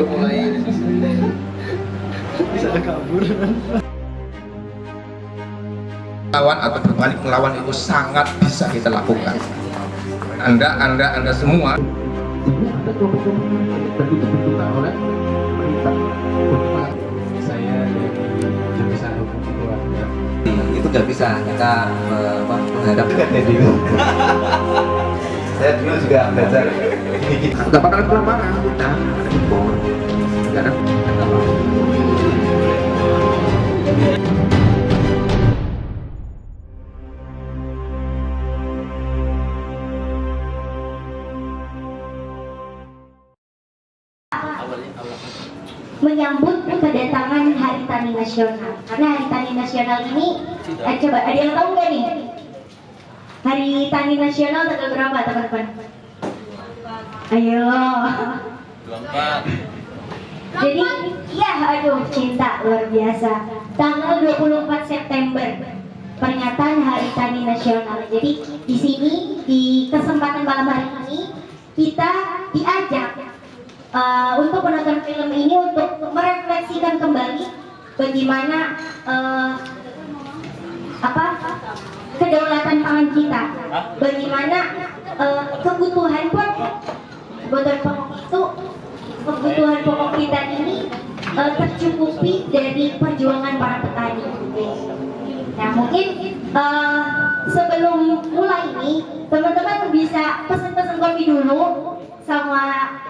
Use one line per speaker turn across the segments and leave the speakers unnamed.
mulai
bisa kabur.
lawan atau berbalik melawan itu sangat bisa kita lakukan. Anda semua
ada kelompok-kelompok dan itu dibutuhkan oleh pemerintah.
Saya dari jurusan hukum keluarga.
Itu nggak bisa kita menghadap.
Saya dulu juga belajar.
Nggak bakalan kelaparan kita. Nggak ada.
Menyambut kedatangan Hari Tani Nasional. Karena Hari Tani Nasional ini, coba ada yang tahu nggak nih? Hari Tani Nasional tanggal berapa teman-teman? Ayo.
24.
Jadi, ya aduh cinta luar biasa. Tanggal 24 September peringatan Hari Tani Nasional. Jadi di sini di kesempatan malam hari ini kita diajak untuk menonton film ini untuk merefleksikan kembali bagaimana kedaulatan pangan kita, bagaimana kebutuhan pokok kebutuhan pokok kita ini tercukupi dari perjuangan para petani. Nah mungkin sebelum mulai ini teman-teman bisa pesen-pesen kopi dulu sama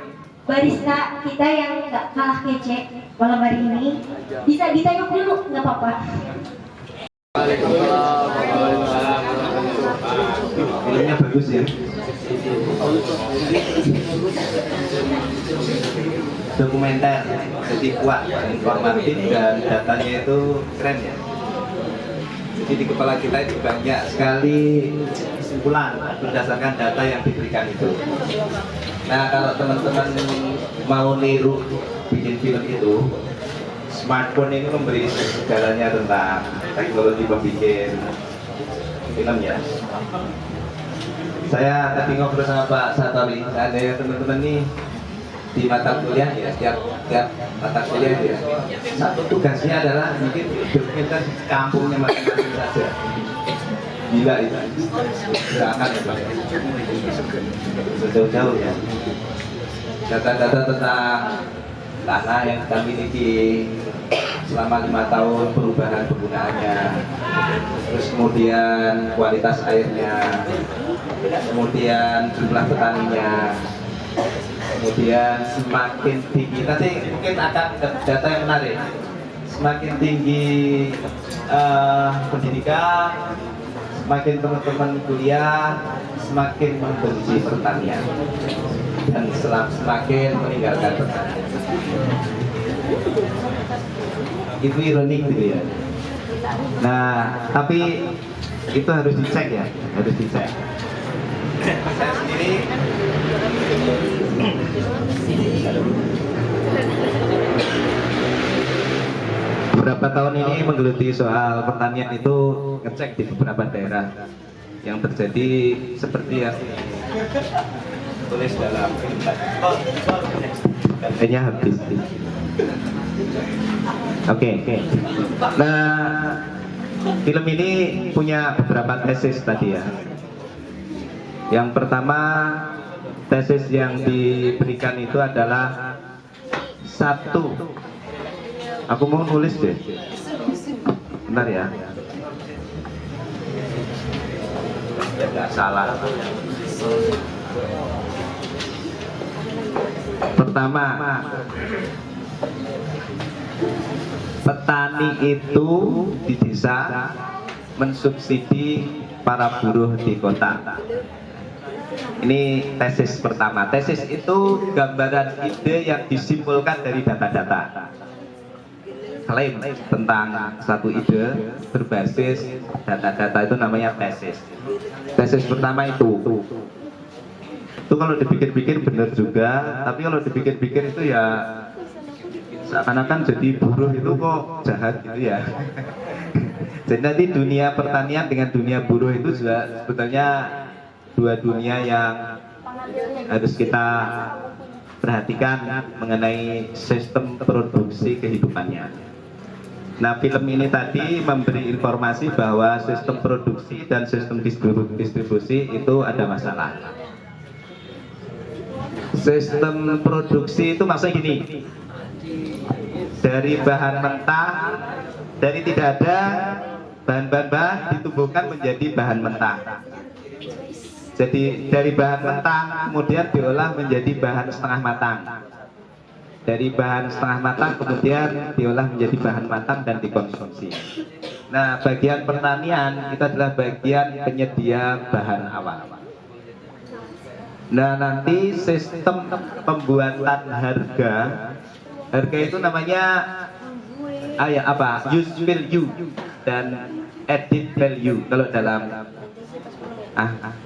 barista kita yang nggak kalah kece malam hari ini. Bisa ditengok dulu, nggak apa-apa.
Filmnya bagus ya. Dokumenter, jadi kuat, informatif dan datanya itu keren ya. Jadi di kepala kita itu banyak sekali kesimpulan berdasarkan data yang diberikan itu. Nah kalau teman-teman mau niru bikin film itu, smartphone ini memberi segalanya tentang teknologi pembikin film ya. Saya tadi ngobrol sama Pak Satori, ada yang teman-teman nih di mata kuliah ya, tiap mata kuliah ya, satu tugasnya adalah bikin dokumentasi kampungnya masing-masing saja. Gila itu, gerakan ya Pak, jauh-jauh ya. Data-data tentang tanah yang kita miliki selama 5 tahun, perubahan penggunaannya, terus kemudian kualitas airnya, kemudian jumlah petaninya, kemudian semakin tinggi, nanti mungkin akan data yang menarik, semakin tinggi pendidikan, semakin teman-teman kuliah, semakin membenci pertanian dan semakin meninggalkan pertanian. Itu ironik gitu ya. Nah, tapi itu harus dicek ya, harus dicek. Saya sendiri beberapa tahun ini menggeluti soal pertanian itu, ngecek di beberapa daerah yang terjadi seperti yang tulis dalam kayaknya habis. Oke. Nah, film ini punya beberapa tesis tadi ya. Yang pertama, tesis yang diberikan itu adalah satu. Aku mau nulis deh. Bentar ya. Ya nggak salah. Pertama, petani itu di desa mensubsidi para buruh di kota. Ini tesis pertama. Tesis itu gambaran ide yang disimpulkan dari data-data. Klaim tentang satu ide berbasis data-data itu namanya tesis. Tesis pertama itu kalau dipikir-pikir benar juga, tapi kalau dipikir-pikir itu ya seakan-akan jadi buruh itu kok jahat gitu ya. Jadi nanti dunia pertanian dengan dunia buruh itu juga sebetulnya dua dunia yang harus kita perhatikan mengenai sistem produksi kehidupannya. Nah, film ini tadi memberi informasi bahwa sistem produksi dan sistem distribusi itu ada masalah. Sistem produksi itu maksudnya gini, dari bahan mentah, dari tidak ada bahan-bahan ditumbuhkan menjadi bahan mentah. Jadi dari bahan mentah kemudian diolah menjadi bahan setengah matang. Dari bahan setengah matang kemudian diolah menjadi bahan matang dan dikonsumsi. Nah, bagian pertanian itu adalah bagian penyedia bahan awal. Nah, nanti sistem pembuatan harga itu namanya use value dan added value. Kalau dalam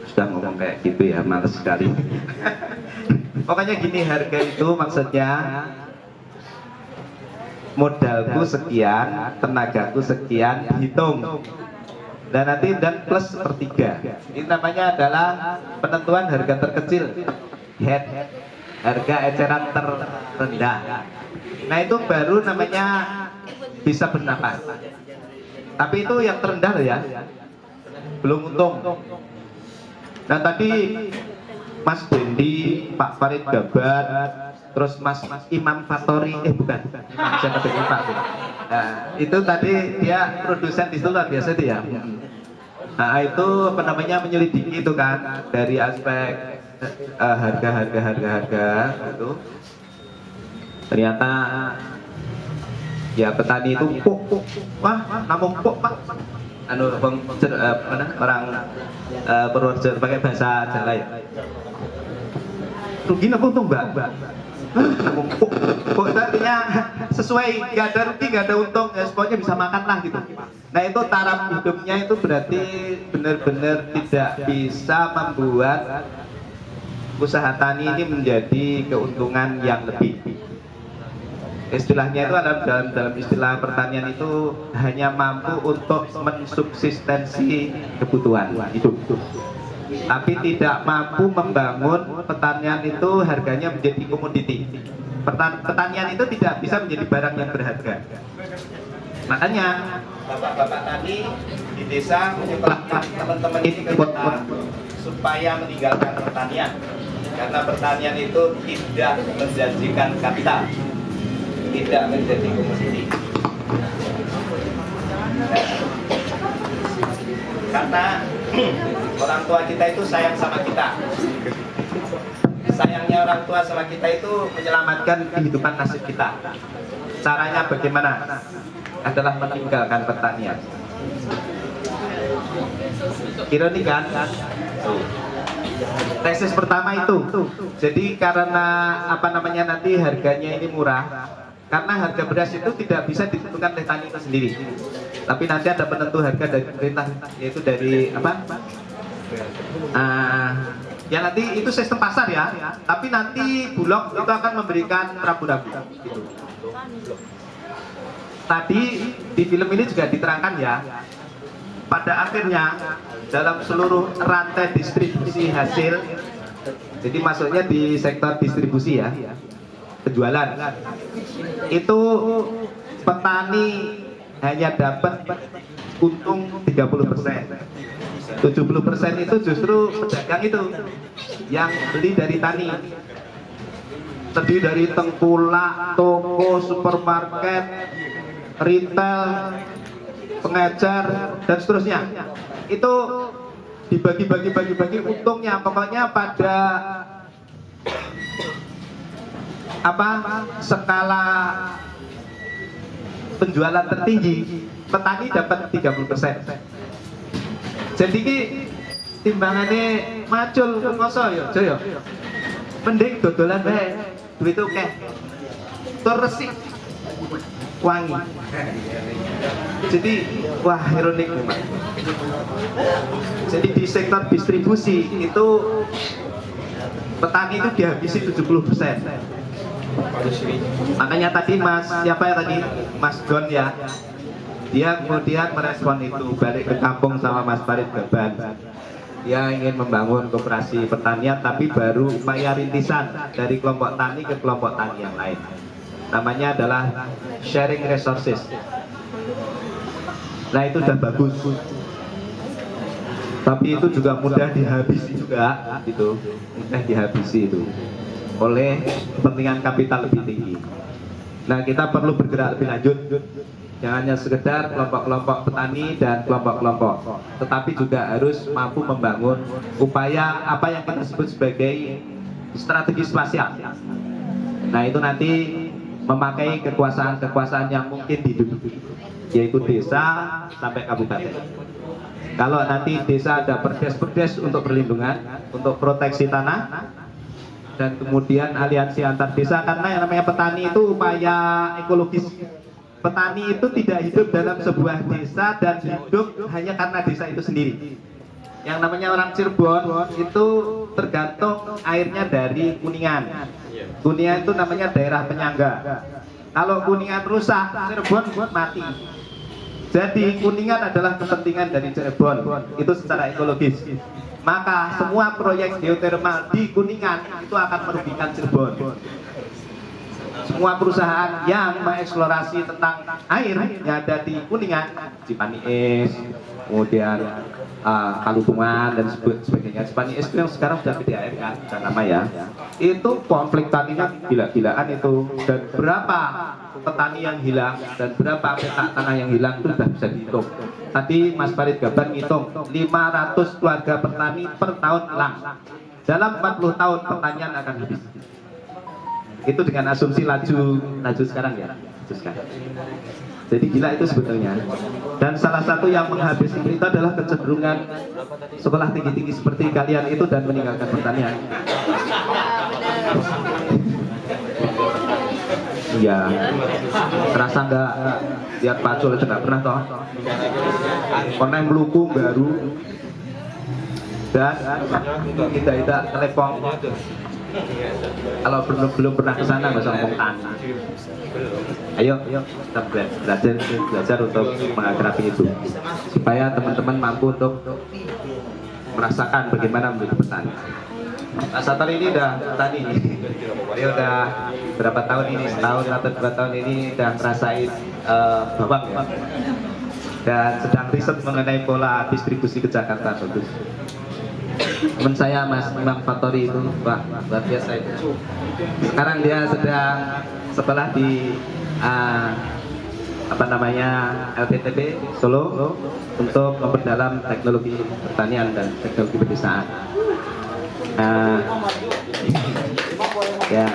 sudah ngomong kayak gitu ya, males sekali. Pokoknya gini, harga itu maksudnya modalku sekian, tenagaku sekian, dihitung. Dan nanti dan plus sepertiga. Ini namanya adalah penentuan harga terkecil, head, harga eceran terendah. Nah, itu baru namanya bisa bernapas. Tapi itu yang terendah ya, belum untung. Nah, tadi Mas Dendi, Pak Farid Gabar, terus Mas Imam Fatori, bukan, Imam siapa tadi Pak? Nah, itu tadi dia produsen di situ luar biasa dia. Nah, itu apa namanya, menyelidiki itu kan dari aspek harga itu. Ternyata ya petani itu namun Pak. Orang Purworejo pakai bahasa Jawa ya. Rugi apa untung Mbak? Kok artinya sesuai, nggak ada rugi nggak ada untung, ya pokoknya bisa makan lah gitu. Nah, itu taraf hidupnya itu berarti benar-benar tidak bisa membuat usaha tani ini menjadi keuntungan yang lebih. Istilahnya itu dalam istilah pertanian itu hanya mampu untuk mensubsistensi kebutuhan hidup, tapi tidak mampu membangun pertanian itu harganya menjadi komoditi. Pertanian itu tidak bisa menjadi barang yang berharga. Makanya bapak-bapak tani di desa menyekolahkan teman-teman ini ke kota supaya meninggalkan pertanian, karena pertanian itu tidak menjanjikan kapital, tidak menjadi komoditi. Karena orang tua kita itu sayang sama kita. Sayangnya orang tua sama kita itu menyelamatkan kehidupan nasib kita. Caranya bagaimana? Adalah meninggalkan pertanian. Ironi kan? Tesis pertama itu. Jadi karena nanti harganya ini murah. Karena harga beras itu tidak bisa ditentukan oleh tani itu sendiri, tapi nanti ada penentu harga dari pemerintah, yaitu dari ya nanti itu sistem pasar ya. Tapi nanti Bulog itu akan memberikan ragu-ragu. Gitu. Tadi di film ini juga diterangkan ya, pada akhirnya dalam seluruh rantai distribusi hasil, jadi masuknya di sektor distribusi ya, penjualan, itu petani hanya dapat untung 30%. 70% itu justru pedagang itu yang beli dari tani, terdiri dari tengkulak, toko, supermarket, retail, pengecer, dan seterusnya. Itu dibagi-bagi untungnya. Pokoknya pada skala penjualan tertinggi, petani dapat 30%. Jadi ki timbangannya macul ngoso ya, mending dodolan bae, duit akeh, tur resik, wangi. Jadi wah, ironik memang. Jadi di sektor distribusi itu petani itu dihabisi 70%. Makanya tadi Mas Don ya, dia kemudian merespon itu, balik ke kampung sama Mas Farid Gaban. dia ingin membangun koperasi pertanian, tapi baru upaya rintisan dari kelompok tani ke kelompok tani yang lain. Namanya adalah sharing resources. Nah itu sudah bagus, tapi itu juga mudah dihabisi juga, gitu, mudah dihabisi itu oleh kepentingan kapital lebih tinggi. Nah kita perlu bergerak lebih lanjut, jangan hanya sekedar kelompok-kelompok petani dan kelompok-kelompok, tetapi juga harus mampu membangun upaya apa yang kita sebut sebagai strategi spasial. Nah itu nanti memakai kekuasaan-kekuasaan yang mungkin diduduki, yaitu desa sampai kabupaten. Kalau nanti desa ada perdes-perdes untuk perlindungan, untuk proteksi tanah, dan kemudian aliansi antar desa, karena yang namanya petani itu upaya ekologis. Petani itu tidak hidup dalam sebuah desa dan hidup hanya karena desa itu sendiri. Yang namanya orang Cirebon itu tergantung airnya dari Kuningan. Kuningan itu namanya daerah penyangga. Kalau Kuningan rusak, Cirebon mati. Jadi Kuningan adalah kepentingan dari Cirebon, itu secara ekologis. Maka semua proyek geotermal di Kuningan itu akan merugikan Cirebon. Semua perusahaan yang mengeksplorasi tentang air yang ada di Kuningan, Cipanies, kemudian Kalutungan dan sebagainya. Cipanies itu yang sekarang sudah PDAM kan, sudah lama ya. Itu konflik taninya gila-gilaan itu, dan berapa petani yang hilang dan berapa petak tanah yang hilang itu sudah bisa dihitung. Tadi Mas Farid Gaban ngitung 500 keluarga petani per tahun hilang. Dalam 40 tahun pertanian akan habis. Itu dengan asumsi laju sekarang ya, laju sekarang. Jadi gila itu sebetulnya. Dan salah satu yang menghabisi itu adalah kecenderungan sekolah tinggi-tinggi seperti kalian itu dan meninggalkan pertanian. Iya, terasa nggak lihat pacul aja nggak pernah toh. Koneng meluku baru dan tidak telepon. Kalau belum pernah ke sana nggak usah ngomong tani. Ayo kita belajar untuk mengakrabi itu, supaya teman-teman mampu untuk merasakan bagaimana menjadi petani. Pak Satar ini udah petani, dia udah berapa tahun ini, setahun atau 2 tahun ini udah ngerasain bawang ya, dan sedang riset mengenai pola distribusi ke Jakarta. Bagus. Teman saya Mas Imam Fatori itu, wah luar biasa itu. Sekarang dia sedang setelah di LPTP Solo untuk memperdalam teknologi pertanian dan teknologi pedesaan. Ya,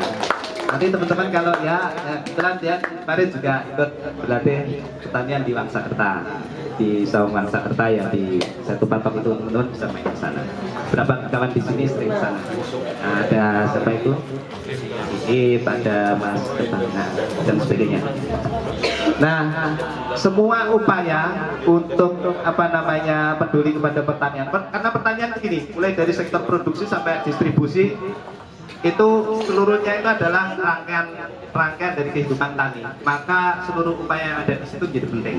nanti teman-teman kalau kebetulan dia kemarin juga ikut berlatih pertanian di Wangsakerta, di Saung Wangsakerta yang di Satu Patok itu, teman-teman bisa main ke sana. Berapa kawan di sini sering ke sana. Ada siapa itu? Ada Mas Ketana dan sebagainya. Nah, semua upaya untuk peduli kepada pertanian, karena pertanian begini, mulai dari sektor produksi sampai distribusi itu seluruhnya itu adalah rangkaian dari kehidupan tani. Maka seluruh upaya yang ada di situ menjadi penting.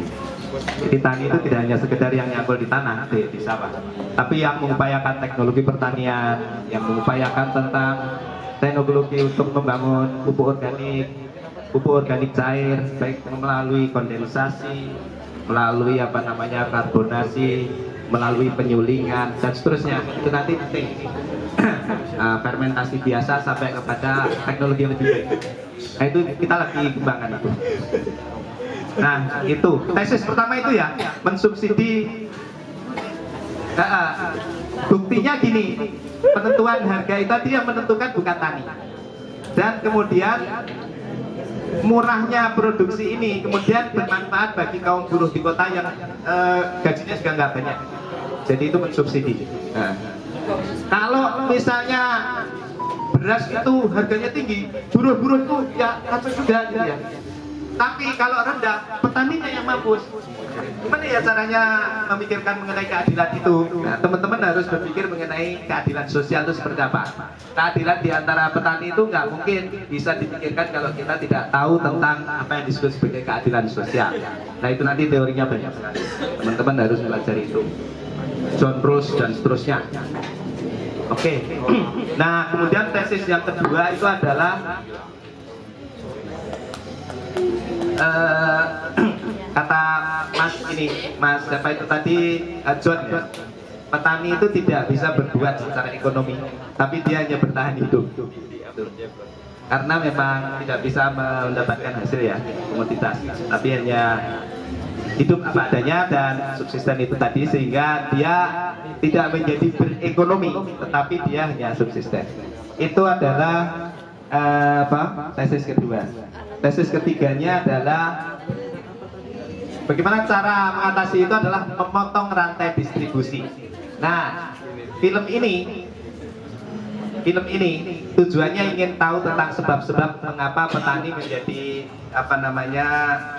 Jadi tani itu tidak hanya sekedar yang nyangkul di tanah, di sawah, tapi yang mengupayakan teknologi pertanian, yang mengupayakan tentang teknologi untuk membangun pupuk organik cair, baik melalui kondensasi, melalui karbonasi, melalui penyulingan dan seterusnya. Itu nanti penting. Fermentasi biasa sampai kepada teknologi yang lebih baik. Nah itu kita lagi kembangkan itu. Nah itu tesis pertama itu ya, mensubsidi. Buktinya gini, penentuan harga itu tadi yang menentukan bukan tani. Dan kemudian murahnya produksi ini kemudian bermanfaat bagi kaum buruh di kota yang gajinya juga nggak banyak. Jadi itu mensubsidi. Nah, kalau misalnya beras itu harganya tinggi, buruh-buruh itu ya kacau juga gitu ya. Tapi kalau rendah, petaninya yang mampus. Gimana ya caranya memikirkan mengenai keadilan itu? Nah, teman-teman harus berpikir mengenai keadilan sosial itu seperti apa. Keadilan di antara petani itu nggak mungkin bisa dipikirkan kalau kita tidak tahu tentang apa yang disebut sebagai keadilan sosial. Nah itu nanti teorinya banyak sekali. Teman-teman harus belajar itu. John Rawls dan seterusnya. Oke. Nah, kemudian tesis yang kedua itu adalah kata Mas siapa itu tadi, John ya. Petani itu tidak bisa berbuat secara ekonomi, tapi dia hanya bertahan hidup. Karena memang tidak bisa mendapatkan hasil ya, komoditas, tapi hanya hidup apa adanya dan subsisten itu tadi, sehingga dia tidak menjadi berekonomi, tetapi dia hanya subsisten. Itu adalah tesis kedua. Tesis ketiganya adalah bagaimana cara mengatasi itu adalah memotong rantai distribusi. Nah, film ini tujuannya ingin tahu tentang sebab-sebab mengapa petani menjadi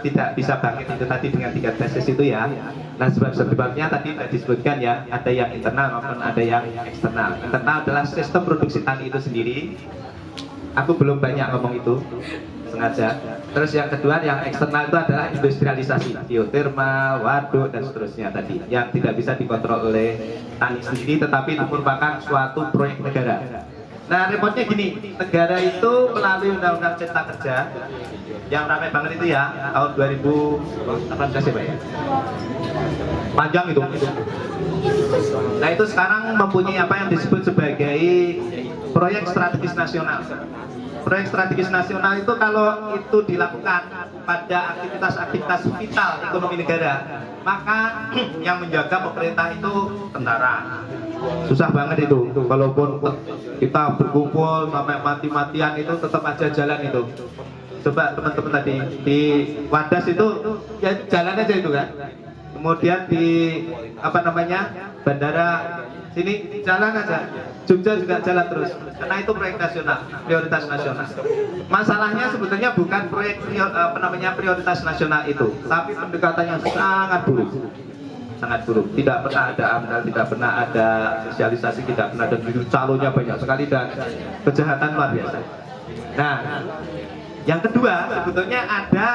tidak bisa bangkit itu tadi dengan 3 tesis itu ya. Nah, sebab-sebabnya tadi sudah disebutkan ya, ada yang internal maupun ada yang eksternal. Internal adalah sistem produksi tani itu sendiri. Aku belum banyak ngomong itu sengaja. Terus yang kedua, yang eksternal itu adalah industrialisasi, geotermal, waduk dan seterusnya tadi, yang tidak bisa dikontrol oleh tani sendiri, tetapi itu merupakan suatu proyek negara. Nah, repotnya gini, negara itu melalui Undang-Undang Cipta Kerja yang ramai banget itu ya, tahun 2018 ya Pak ya, panjang itu. Nah, itu sekarang mempunyai apa yang disebut sebagai proyek strategis nasional. Proyek strategis nasional itu kalau itu dilakukan pada aktivitas-aktivitas vital ekonomi negara, maka yang menjaga pemerintah itu tentara. Susah banget itu, walaupun kita berkumpul sampai mati-matian itu tetap aja jalan itu. Coba teman-teman tadi di Wadas itu ya jalan aja itu kan. Kemudian di bandara sini jalan aja. Jogja juga jalan terus, karena itu proyek nasional, prioritas nasional. Masalahnya sebetulnya bukan proyek prioritas nasional itu, tapi pendekatannya sangat buruk, sangat buruk. Tidak pernah ada AMDAL, tidak pernah ada sosialisasi, tidak pernah ada calonnya banyak sekali dan kejahatan luar biasa. Nah, yang kedua sebetulnya ada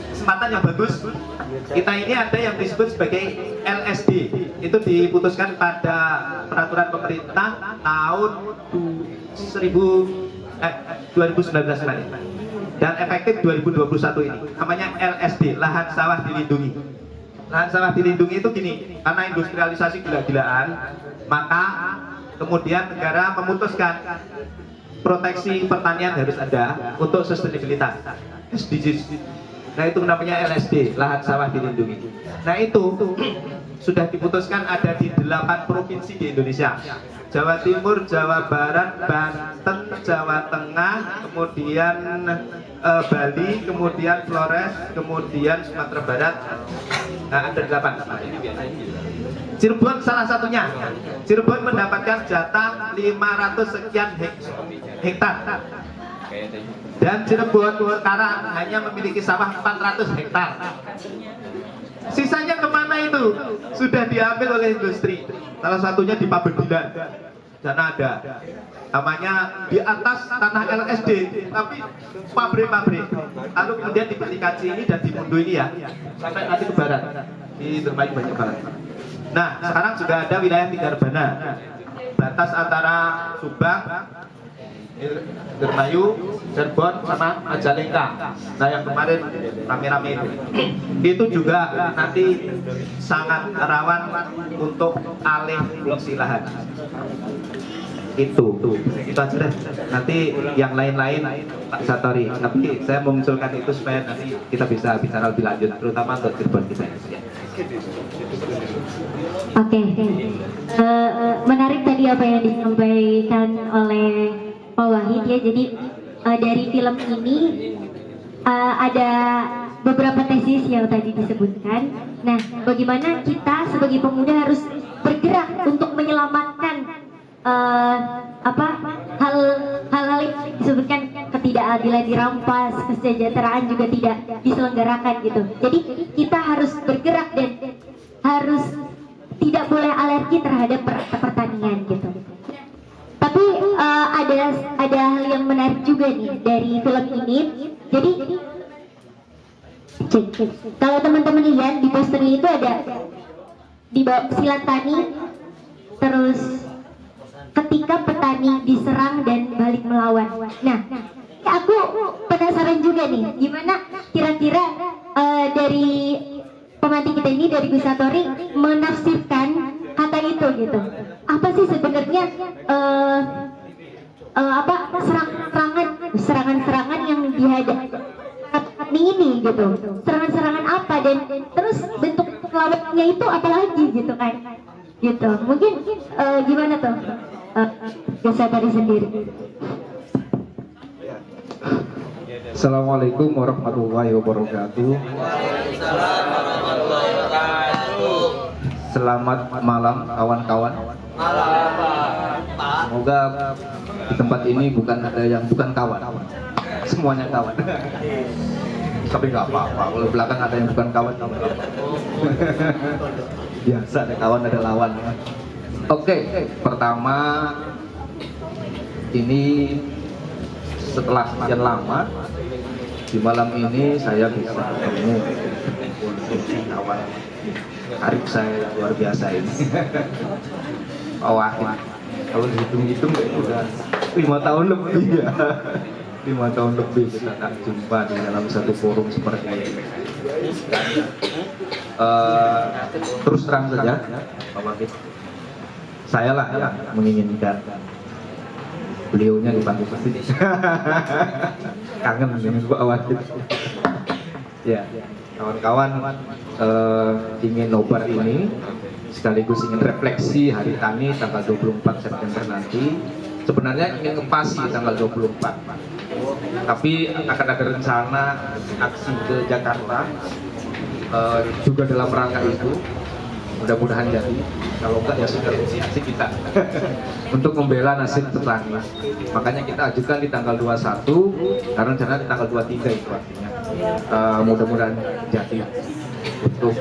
kesempatan yang bagus. Kita ini ada yang disebut sebagai LSD, itu diputuskan pada peraturan pemerintah tahun 2019 kemarin dan efektif 2021 ini. Namanya LSD, lahan sawah dilindungi. Lahan sawah dilindungi itu gini, karena industrialisasi gila-gilaan, maka kemudian negara memutuskan proteksi pertanian harus ada untuk sustainabilitas, SDGs. Nah, itu namanya LSD, lahan sawah dilindungi. Nah, itu sudah diputuskan ada di 8 provinsi di Indonesia. Jawa Timur, Jawa Barat, Banten, Jawa Tengah, kemudian Bali, kemudian Flores, kemudian Sumatera Barat. Nah, ada 8. Cirebon salah satunya. Cirebon mendapatkan jatah 500 sekian hektar. Dan Cirebon sekarang hanya memiliki sawah 400 hektar. Sisanya kemana itu? Sudah diambil oleh industri. Salah satunya di Pabedilan. Sana ada. Namanya di atas tanah LSD, tapi pabrik-pabrik. Lalu kemudian diperdikasi ini dan di Mundo ini ya, sampai nanti ke barat. Di Dermayu banyak banget. Nah, sekarang sudah ada wilayah Tiga Rebana. Batas antara Subang, Dermayu, Cirebon sama Majalengka. Nah, yang kemarin rame-rame itu juga nanti sangat rawan untuk alih fungsi lahan. Itu aja deh. Nanti yang lain-lain Pak Satori. Tapi saya memunculkan itu supaya nanti kita bisa bicara lebih lanjut, terutama untuk Cirebon kita.
Oke. Menarik tadi apa yang disampaikan oleh Pak Wahid ya. Jadi dari film ini ada beberapa tesis yang tadi disebutkan. Nah, bagaimana kita sebagai pemuda harus bergerak untuk menyelamatkan hal-hal yang disebutkan, ketidakadilan dirampas, kesejahteraan juga tidak diselenggarakan gitu. Jadi kita harus bergerak dan harus tidak boleh alergi terhadap pertanian gitu. Tapi ada hal yang menarik juga nih dari film ini. Jadi kalau teman-teman lihat di poster itu ada di bawah silat tani, terus ketika petani diserang dan balik melawan. Nah, aku penasaran juga nih, gimana kira-kira dari pemantik kita ini, dari Gus Satori, menafsirkan kata itu gitu. Apa sih sebenarnya serangan-serangan yang dihadapi ini gitu, serangan-serangan apa, dan terus bentuk lawannya itu apa lagi gitu kan, gitu. Mungkin gimana tuh Gus Satori sendiri?
Assalamualaikum warahmatullahi wabarakatuh. Selamat malam kawan-kawan. Semoga di tempat ini bukan ada yang bukan kawan, semuanya kawan. Tapi nggak apa-apa, kalau belakang ada yang bukan kawan, biasa ada kawan ada lawan. Oke, pertama ini setelah sekian lama di malam ini saya bisa ketemu kawan karib saya luar biasa ini. Pak Wahid, kalau dihitung-hitung ya udah 5 tahun lebih ya. 5 tahun lebih kita tak jumpa di dalam satu forum seperti ini. Terus terang saja, Pak Wahid, saya lah yang menginginkan beliaunya dipanggil pasti. Kangen dengan Pak Wahid. Ya, kawan-kawan ingin nobar ini sekaligus ingin refleksi Hari Tani tanggal 24 September nanti. Sebenarnya ingin ngepasi tanggal 24, tapi akan ada rencana aksi ke Jakarta juga dalam rangka itu. Mudah-mudahan jadi, kalau enggak ya sudah aksi kita untuk membela nasib petani. Makanya kita ajukan di tanggal 21, karena rencana di tanggal 23 itu artinya. Mudah-mudahan jadi untuk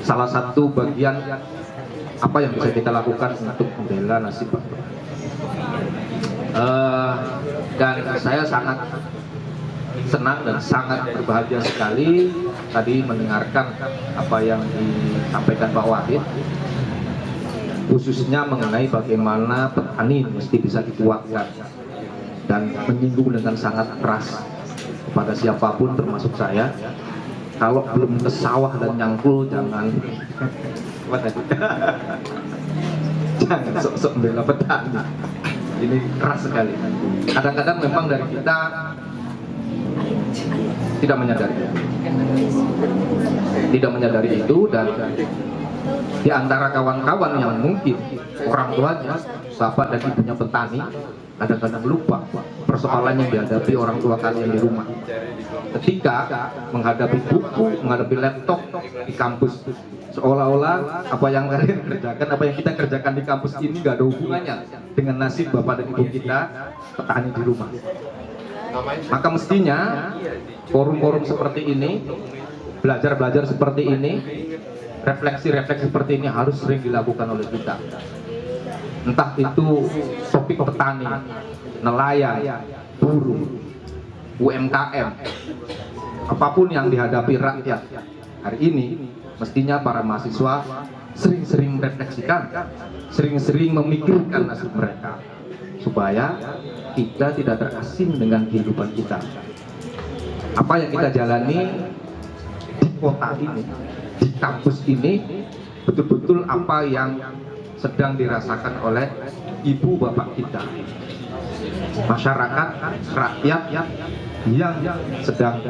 salah satu bagian apa yang bisa kita lakukan untuk membela nasib petani. Dan saya sangat senang dan sangat berbahagia sekali tadi mendengarkan apa yang disampaikan Pak Wahid, khususnya mengenai bagaimana petani mesti bisa dikuatkan, dan menyinggung dengan sangat keras kepada siapapun termasuk saya. Kalau belum ke sawah dan nyangkul jangan jangan sok-sok membela petani. Ini keras sekali. Kadang-kadang memang dari kita tidak menyadari itu, dan di antara kawan-kawan yang mungkin orang tuanya bapak dan ibunya petani kadang-kadang lupa persoalan yang dihadapi orang tua kalian di rumah ketika menghadapi buku, menghadapi laptop di kampus. Seolah-olah apa yang kalian kerjakan, apa yang kita kerjakan di kampus ini gak ada hubungannya dengan nasib bapak dan ibu kita petani di rumah. Maka mestinya forum-forum seperti ini, belajar-belajar seperti ini, refleksi-refleksi seperti ini harus sering dilakukan oleh kita. Entah itu topik petani, nelayan, buruh, UMKM, apapun yang dihadapi rakyat hari ini, mestinya para mahasiswa sering-sering refleksikan, sering-sering memikirkan nasib mereka, supaya kita tidak terasing dengan kehidupan kita. Apa yang kita jalani di kota ini, di kampus ini, betul-betul apa yang sedang dirasakan oleh ibu bapak kita, masyarakat, rakyat yang sedang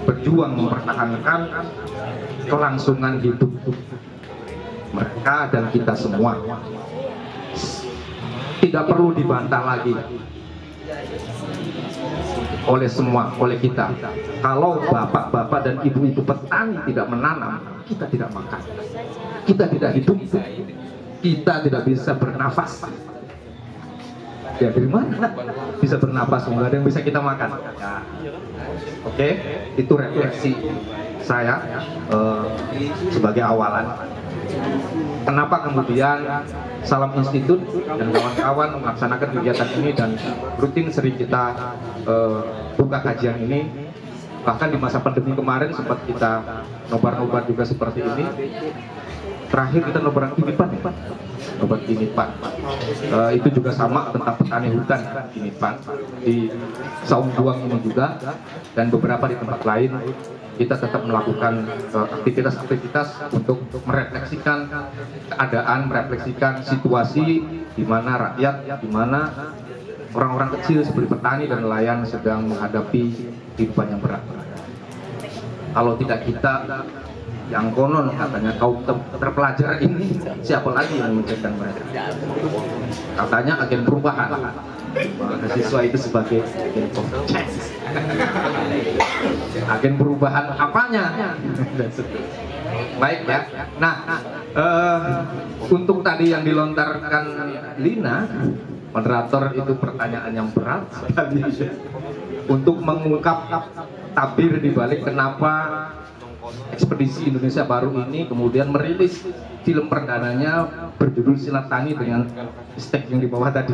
berjuang mempertahankan kelangsungan hidup mereka dan kita semua. Tidak perlu dibantah lagi oleh semua, oleh kita. Kalau bapak-bapak dan ibu-ibu petani tidak menanam, kita tidak makan, kita tidak hidup, kita tidak bisa bernafas. Ya dari mana bisa bernafas? Nggak ada yang bisa kita makan. Ya. Oke, itu refleksi saya sebagai awalan. Kenapa kemudian Salam Institut dan kawan-kawan melaksanakan kegiatan ini, dan rutin sering kita buka kajian ini. Bahkan di masa pandemi kemarin sempat kita nobar-nobar juga seperti ini. terakhir kita lebaran Kinipan ya, lebaran Kinipan. Itu juga sama tentang petani hutan Kinipan di Saung Buang ini juga, dan beberapa di tempat lain. Kita tetap melakukan aktivitas-aktivitas untuk merefleksikan keadaan, merefleksikan situasi di mana rakyat, di mana orang-orang kecil seperti petani dan nelayan sedang menghadapi kehidupan yang berat. Kalau tidak kita, yang konon katanya kaum terpelajar ini, siapa lagi yang memikirkan mereka? Katanya agen perubahan. Mahasiswa itu sebagai agen perubahan. Agen perubahan apanya? Baik ya. Nah, untuk tadi yang dilontarkan Lina, moderator, itu pertanyaan yang berat sekali untuk mengungkap tabir di balik kenapa Ekspedisi Indonesia Baru ini kemudian merilis film perdananya berjudul Silat Tani dengan hashtag yang di bawah tadi,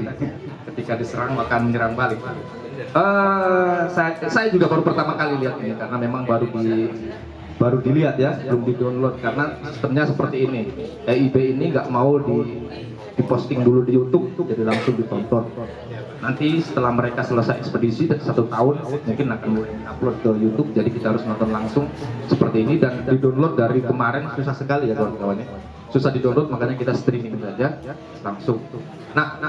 ketika diserang maka menyerang balik. Saya juga baru pertama kali lihat ini karena memang baru dilihat ya, belum di download karena sistemnya seperti ini. EIB ini nggak mau diposting dulu di YouTube, jadi langsung ditonton. Nanti setelah mereka selesai ekspedisi 1 tahun mungkin akan upload ke YouTube, jadi kita harus nonton langsung seperti ini. Dan di download dari kemarin susah sekali ya kawan-kawan ya, susah di download, makanya kita streaming saja langsung. Nah,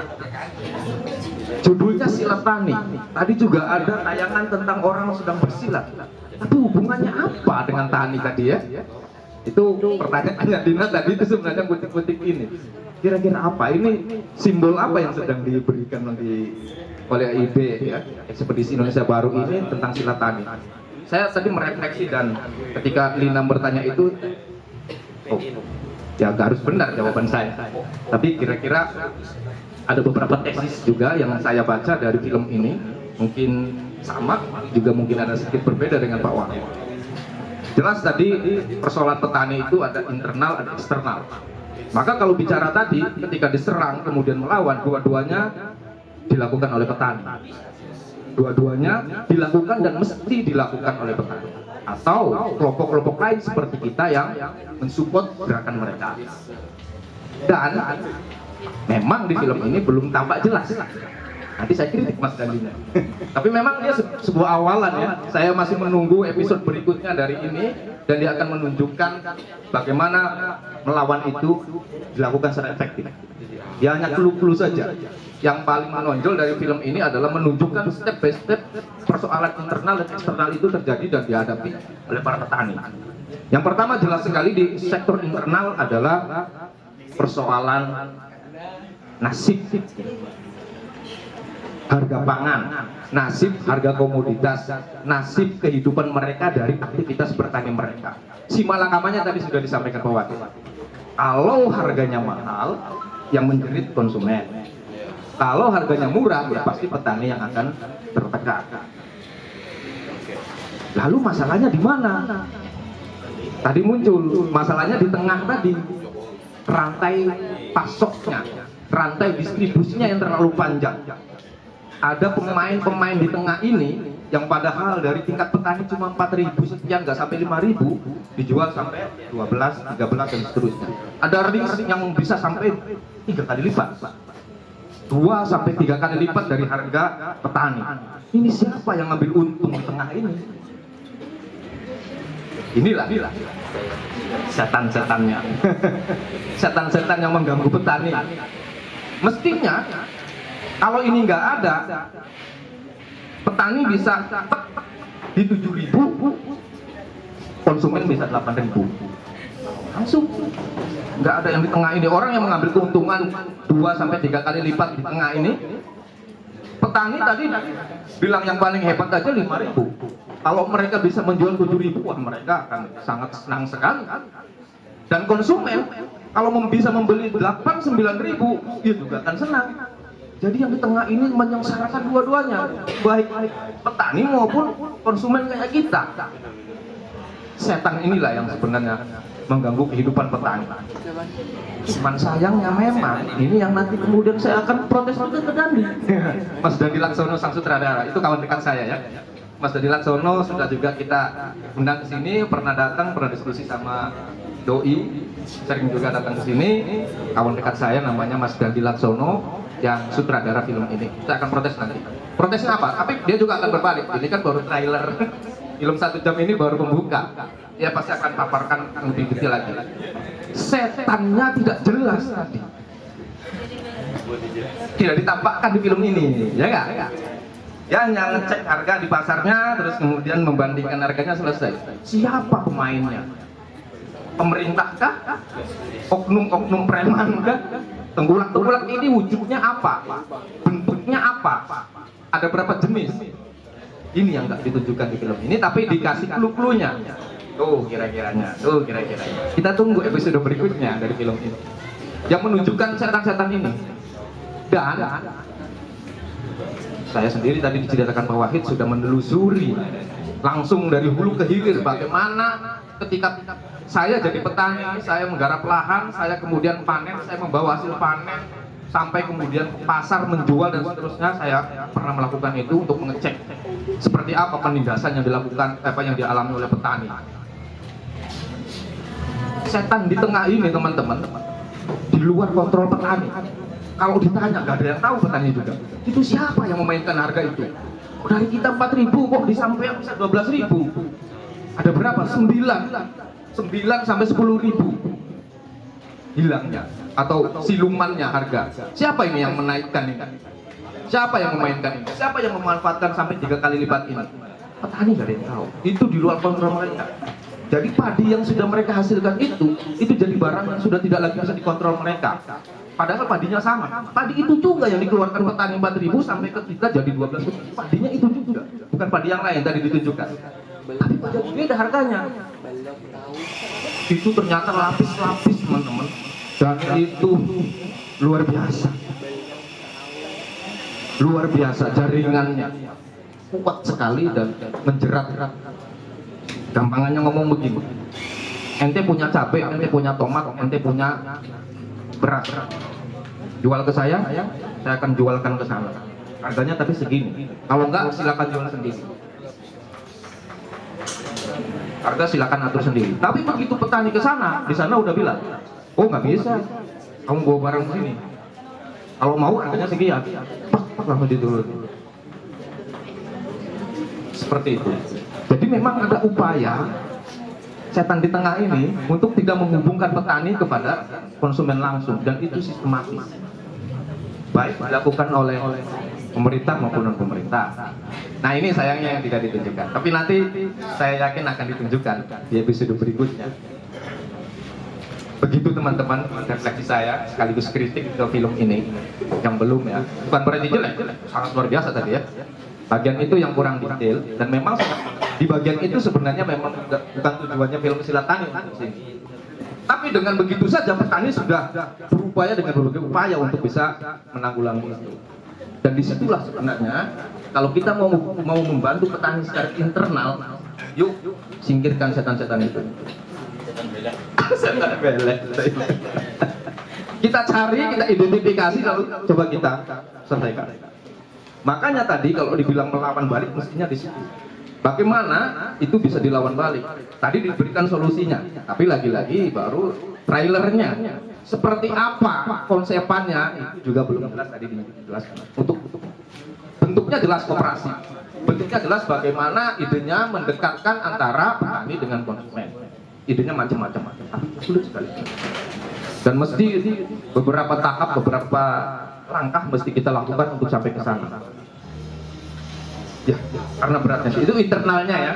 judulnya Silat Tani. Tadi juga ada tayangan tentang orang sedang bersilat, tapi hubungannya apa dengan tani tadi ya? Itu pertanyaannya Dina tadi, itu sebenarnya kutip-kutip ini. Kira-kira apa ini, simbol apa yang sedang diberikan oleh EIB ya, Ekspedisi Indonesia Baru ini tentang silat tani? Saya tadi merefleksi, dan ketika Lina bertanya itu, oh ya harus benar jawaban saya. Tapi kira-kira ada beberapa tesis juga yang saya baca dari film ini, mungkin sama, juga mungkin ada sedikit berbeda dengan Pak Wahyu. Jelas tadi persoalan petani itu ada internal, ada eksternal. Maka kalau bicara tadi, ketika diserang kemudian melawan, dua-duanya dilakukan oleh petani. Dua-duanya dilakukan dan mesti dilakukan oleh petani. Atau kelompok-kelompok lain seperti kita yang mensupport gerakan mereka. Dan memang di film ini belum tampak jelas. Nanti saya kritik Mas Dandina. Tapi memang dia sebuah awalan ya. Saya masih menunggu episode berikutnya dari ini, dan dia akan menunjukkan bagaimana melawan itu dilakukan secara efektif. Dia hanya clue-clue saja. Yang paling menonjol dari film ini adalah menunjukkan step by step persoalan internal dan eksternal itu terjadi dan dihadapi oleh para petani. Yang pertama jelas sekali di sektor internal adalah persoalan nasib, harga pangan, nasib harga komoditas, nasib kehidupan mereka dari aktivitas bertani mereka. Si malakamanya tadi sudah disampaikan Pak Wati. Kalau harganya mahal, yang menjerit konsumen. Kalau harganya murah, ya pasti petani yang akan tertekan. Lalu masalahnya di mana? Tadi muncul masalahnya di tengah tadi, rantai pasoknya, rantai distribusinya yang terlalu panjang. Ada pemain-pemain di tengah ini yang padahal dari tingkat petani cuma 4.000 sekian, nggak sampai 5.000, dijual sampai 12, 13 dan seterusnya. Ada range yang bisa sampai 3 kali lipat, 2 sampai 3 kali lipat dari harga petani. Ini siapa yang ngambil untung di tengah ini? Inilah setan-setannya, setan-setan yang mengganggu petani. Mestinya kalau ini nggak ada, petani bisa di 7.000, konsumen bisa 8.000, langsung. Nggak ada yang di tengah ini, orang yang mengambil keuntungan 2 sampai 3 kali lipat di tengah ini. Petani tadi bilang yang paling hebat aja 5.000. Kalau mereka bisa menjual 7.000, wah mereka akan sangat senang sekali. Dan konsumen kalau bisa membeli 8-9.000, dia juga akan senang. Jadi yang di tengah ini menyengsarakan dua-duanya, baik petani maupun konsumen kayak kita. Setan inilah yang sebenarnya mengganggu kehidupan petani. Cuman sayangnya memang ini yang nanti kemudian saya akan protes ke Dandi. Mas Dandi Laksono sang sutradara, itu kawan dekat saya ya. Mas Dandi Laksono sudah juga kita undang ke sini, pernah datang, pernah diskusi sama doi sering juga datang ke sini, kawan dekat saya namanya Mas Dandi Laksono yang sutradara film ini. Saya akan protes nanti. Protesnya apa? Tapi dia juga akan berbalik. Ini kan baru trailer. Film 1 jam ini baru pembuka. Dia pasti akan paparkan lebih detail lagi. Setannya tidak jelas tadi. Tidak ditampakkan di film ini, ya nggak? Ya hanya ngecek harga di pasarnya, terus kemudian membandingkan harganya, selesai. Siapa pemainnya? Pemerintah kah? Oknum-oknum preman kah? Tengkulak-tengkulak ini wujudnya apa? Bentuknya apa? Ada berapa jenis? Ini yang nggak ditunjukkan di film ini, tapi dikasih clue-cluenya. Tuh kira-kiranya. Kita tunggu episode berikutnya dari film ini yang menunjukkan setan-setan ini. Dan saya sendiri tadi diceritakan Pak Wahid sudah menelusuri langsung dari hulu ke hilir bagaimana ketika saya jadi petani, saya menggarap lahan, saya kemudian panen, saya membawa hasil panen sampai kemudian ke pasar menjual dan seterusnya. Saya pernah melakukan itu untuk mengecek seperti apa penindasan yang dilakukan, apa yang dialami oleh petani. Setan di tengah ini teman-teman, di luar kontrol petani. Kalau ditanya nggak ada yang tahu petani juga. Itu siapa yang memainkan harga itu? Dari kita 4.000 kok disampaikan bisa 12.000. Ada berapa? 9 sampai 10.000 hilangnya atau silumannya harga. Siapa ini yang menaikkan ini? Siapa yang memainkan ini? Siapa yang memanfaatkan sampai 3 kali lipat ini? Petani nggak ada yang tahu. Itu di luar kontrol mereka. Jadi padi yang sudah mereka hasilkan itu jadi barang yang sudah tidak lagi bisa dikontrol mereka. Padahal padinya sama. Padi itu juga yang dikeluarkan petani 4.000 sampai ke kita jadi 12.000. Padinya itu juga, bukan padi yang lain tadi ditunjukkan. Tapi pada beda harganya. Itu ternyata lapis-lapis teman-teman. Dan itu luar biasa. Luar biasa jaringannya. Kuat sekali dan menjerat. Gampangannya ngomong begini. Ente punya cabai, ente punya tomat, ente punya beras. Jual ke saya akan jualkan ke sana. Harganya tapi segini. Kalau enggak silakan jual sendiri. Harga silakan atur sendiri. Tapi begitu petani ke sana, di sana udah bilang, oh nggak bisa, kamu bawa barang ke sini. Kalau mau harganya sekian, pak langsung diturun. Seperti itu. Jadi memang ada upaya setan di tengah ini untuk tidak menghubungkan petani kepada konsumen langsung, dan itu sistematis. Baik dilakukan oleh pemerintah maupun non pemerintah. Nah ini sayangnya yang tidak ditunjukkan. Tapi nanti saya yakin akan ditunjukkan di episode berikutnya. Begitu teman-teman refleksi saya sekaligus kritik ke film ini yang belum ya. Bukan berarti jelek, sangat luar biasa tadi ya. Bagian itu yang kurang detail dan memang di bagian itu sebenarnya memang bukan tujuannya film Silatani untuk sini. Tapi dengan begitu saja petani sudah berupaya dengan berbagai upaya untuk bisa menanggulangi itu. Dan disitulah sebenarnya kalau kita mau membantu petani secara internal, yuk singkirkan setan-setan itu. Setan belek. Kita cari, kita identifikasi, lalu coba kita selesaikan. Makanya tadi kalau dibilang melawan balik mestinya di situ. Bagaimana itu bisa dilawan balik? Tadi diberikan solusinya, tapi lagi-lagi baru trailernya. Seperti apa konsepannya itu juga belum jelas tadi dijelaskan. Untuk bentuknya jelas koperasi. Bentuknya jelas bagaimana idenya mendekatkan antara petani dengan konsumen. Idenya macam-macam, sulit sekali. Dan mesti beberapa tahap, beberapa langkah mesti kita lakukan untuk sampai ke sana. Ya, karena beratnya itu internalnya ya.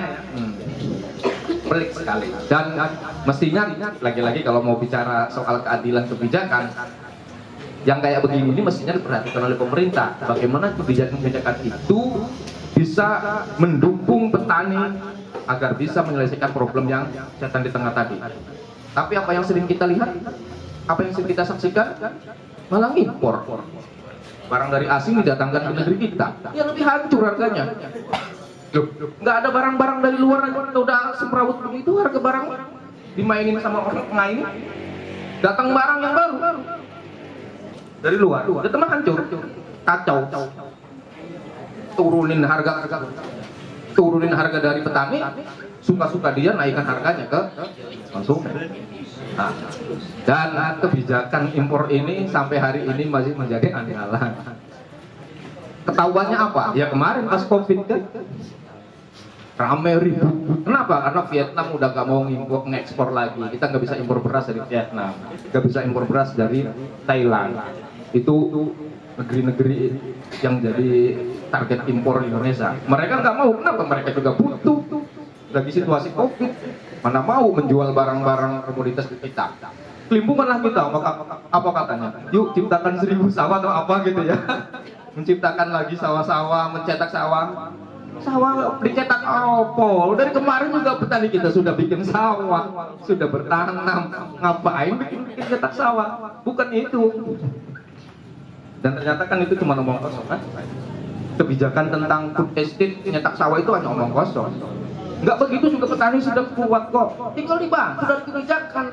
Pelik sekali. Dan mestinya lagi-lagi kalau mau bicara soal keadilan kebijakan yang kayak begini ini mestinya diperhatikan oleh pemerintah. Bagaimana kebijakan-kebijakan itu bisa mendukung petani agar bisa menyelesaikan problem yang setan di tengah tadi. Tapi apa yang sering kita lihat, apa yang sering kita saksikan, malah impor. Barang dari asing didatangkan ke negeri kita, ya lebih hancur harganya. Loh, nggak ada barang-barang dari luar aja udah semrawut begitu, harga barang dimainin sama orang tengah ini. Datang barang yang baru dari luar, udah teman hancur, kacau. Turunin harga turunin harga dari petani, suka-suka dia naikkan harganya ke konsumen. Nah, dan kebijakan impor ini sampai hari ini masih menjadi andalan. Ketahuannya apa? Ya kemarin pas COVID kan rame ribut. Kenapa? Karena Vietnam udah gak mau ngekspor lagi. Kita nggak bisa impor beras dari Vietnam, nggak bisa impor beras dari Thailand. Itu negeri-negeri yang jadi target impor Indonesia. Mereka nggak mau. Kenapa? Mereka juga butuh. Lagi situasi COVID, mana mau menjual barang-barang komoditas kita. Kelimpunganlah kita. Apa katanya? Yuk ciptakan 1000 sawah atau apa gitu ya. Menciptakan lagi sawah-sawah, mencetak sawah dicetak opol. Dari kemarin juga petani kita sudah bikin sawah, sudah bertanam. Ngapain bikin cetak sawah? Bukan itu. Dan ternyata kan itu cuma omong kosong kan? Kebijakan tentang food estate nyetak sawah itu hanya omong kosong. Nggak begitu juga petani sudah kuat kok. Tinggal dibantu dan dikerjakan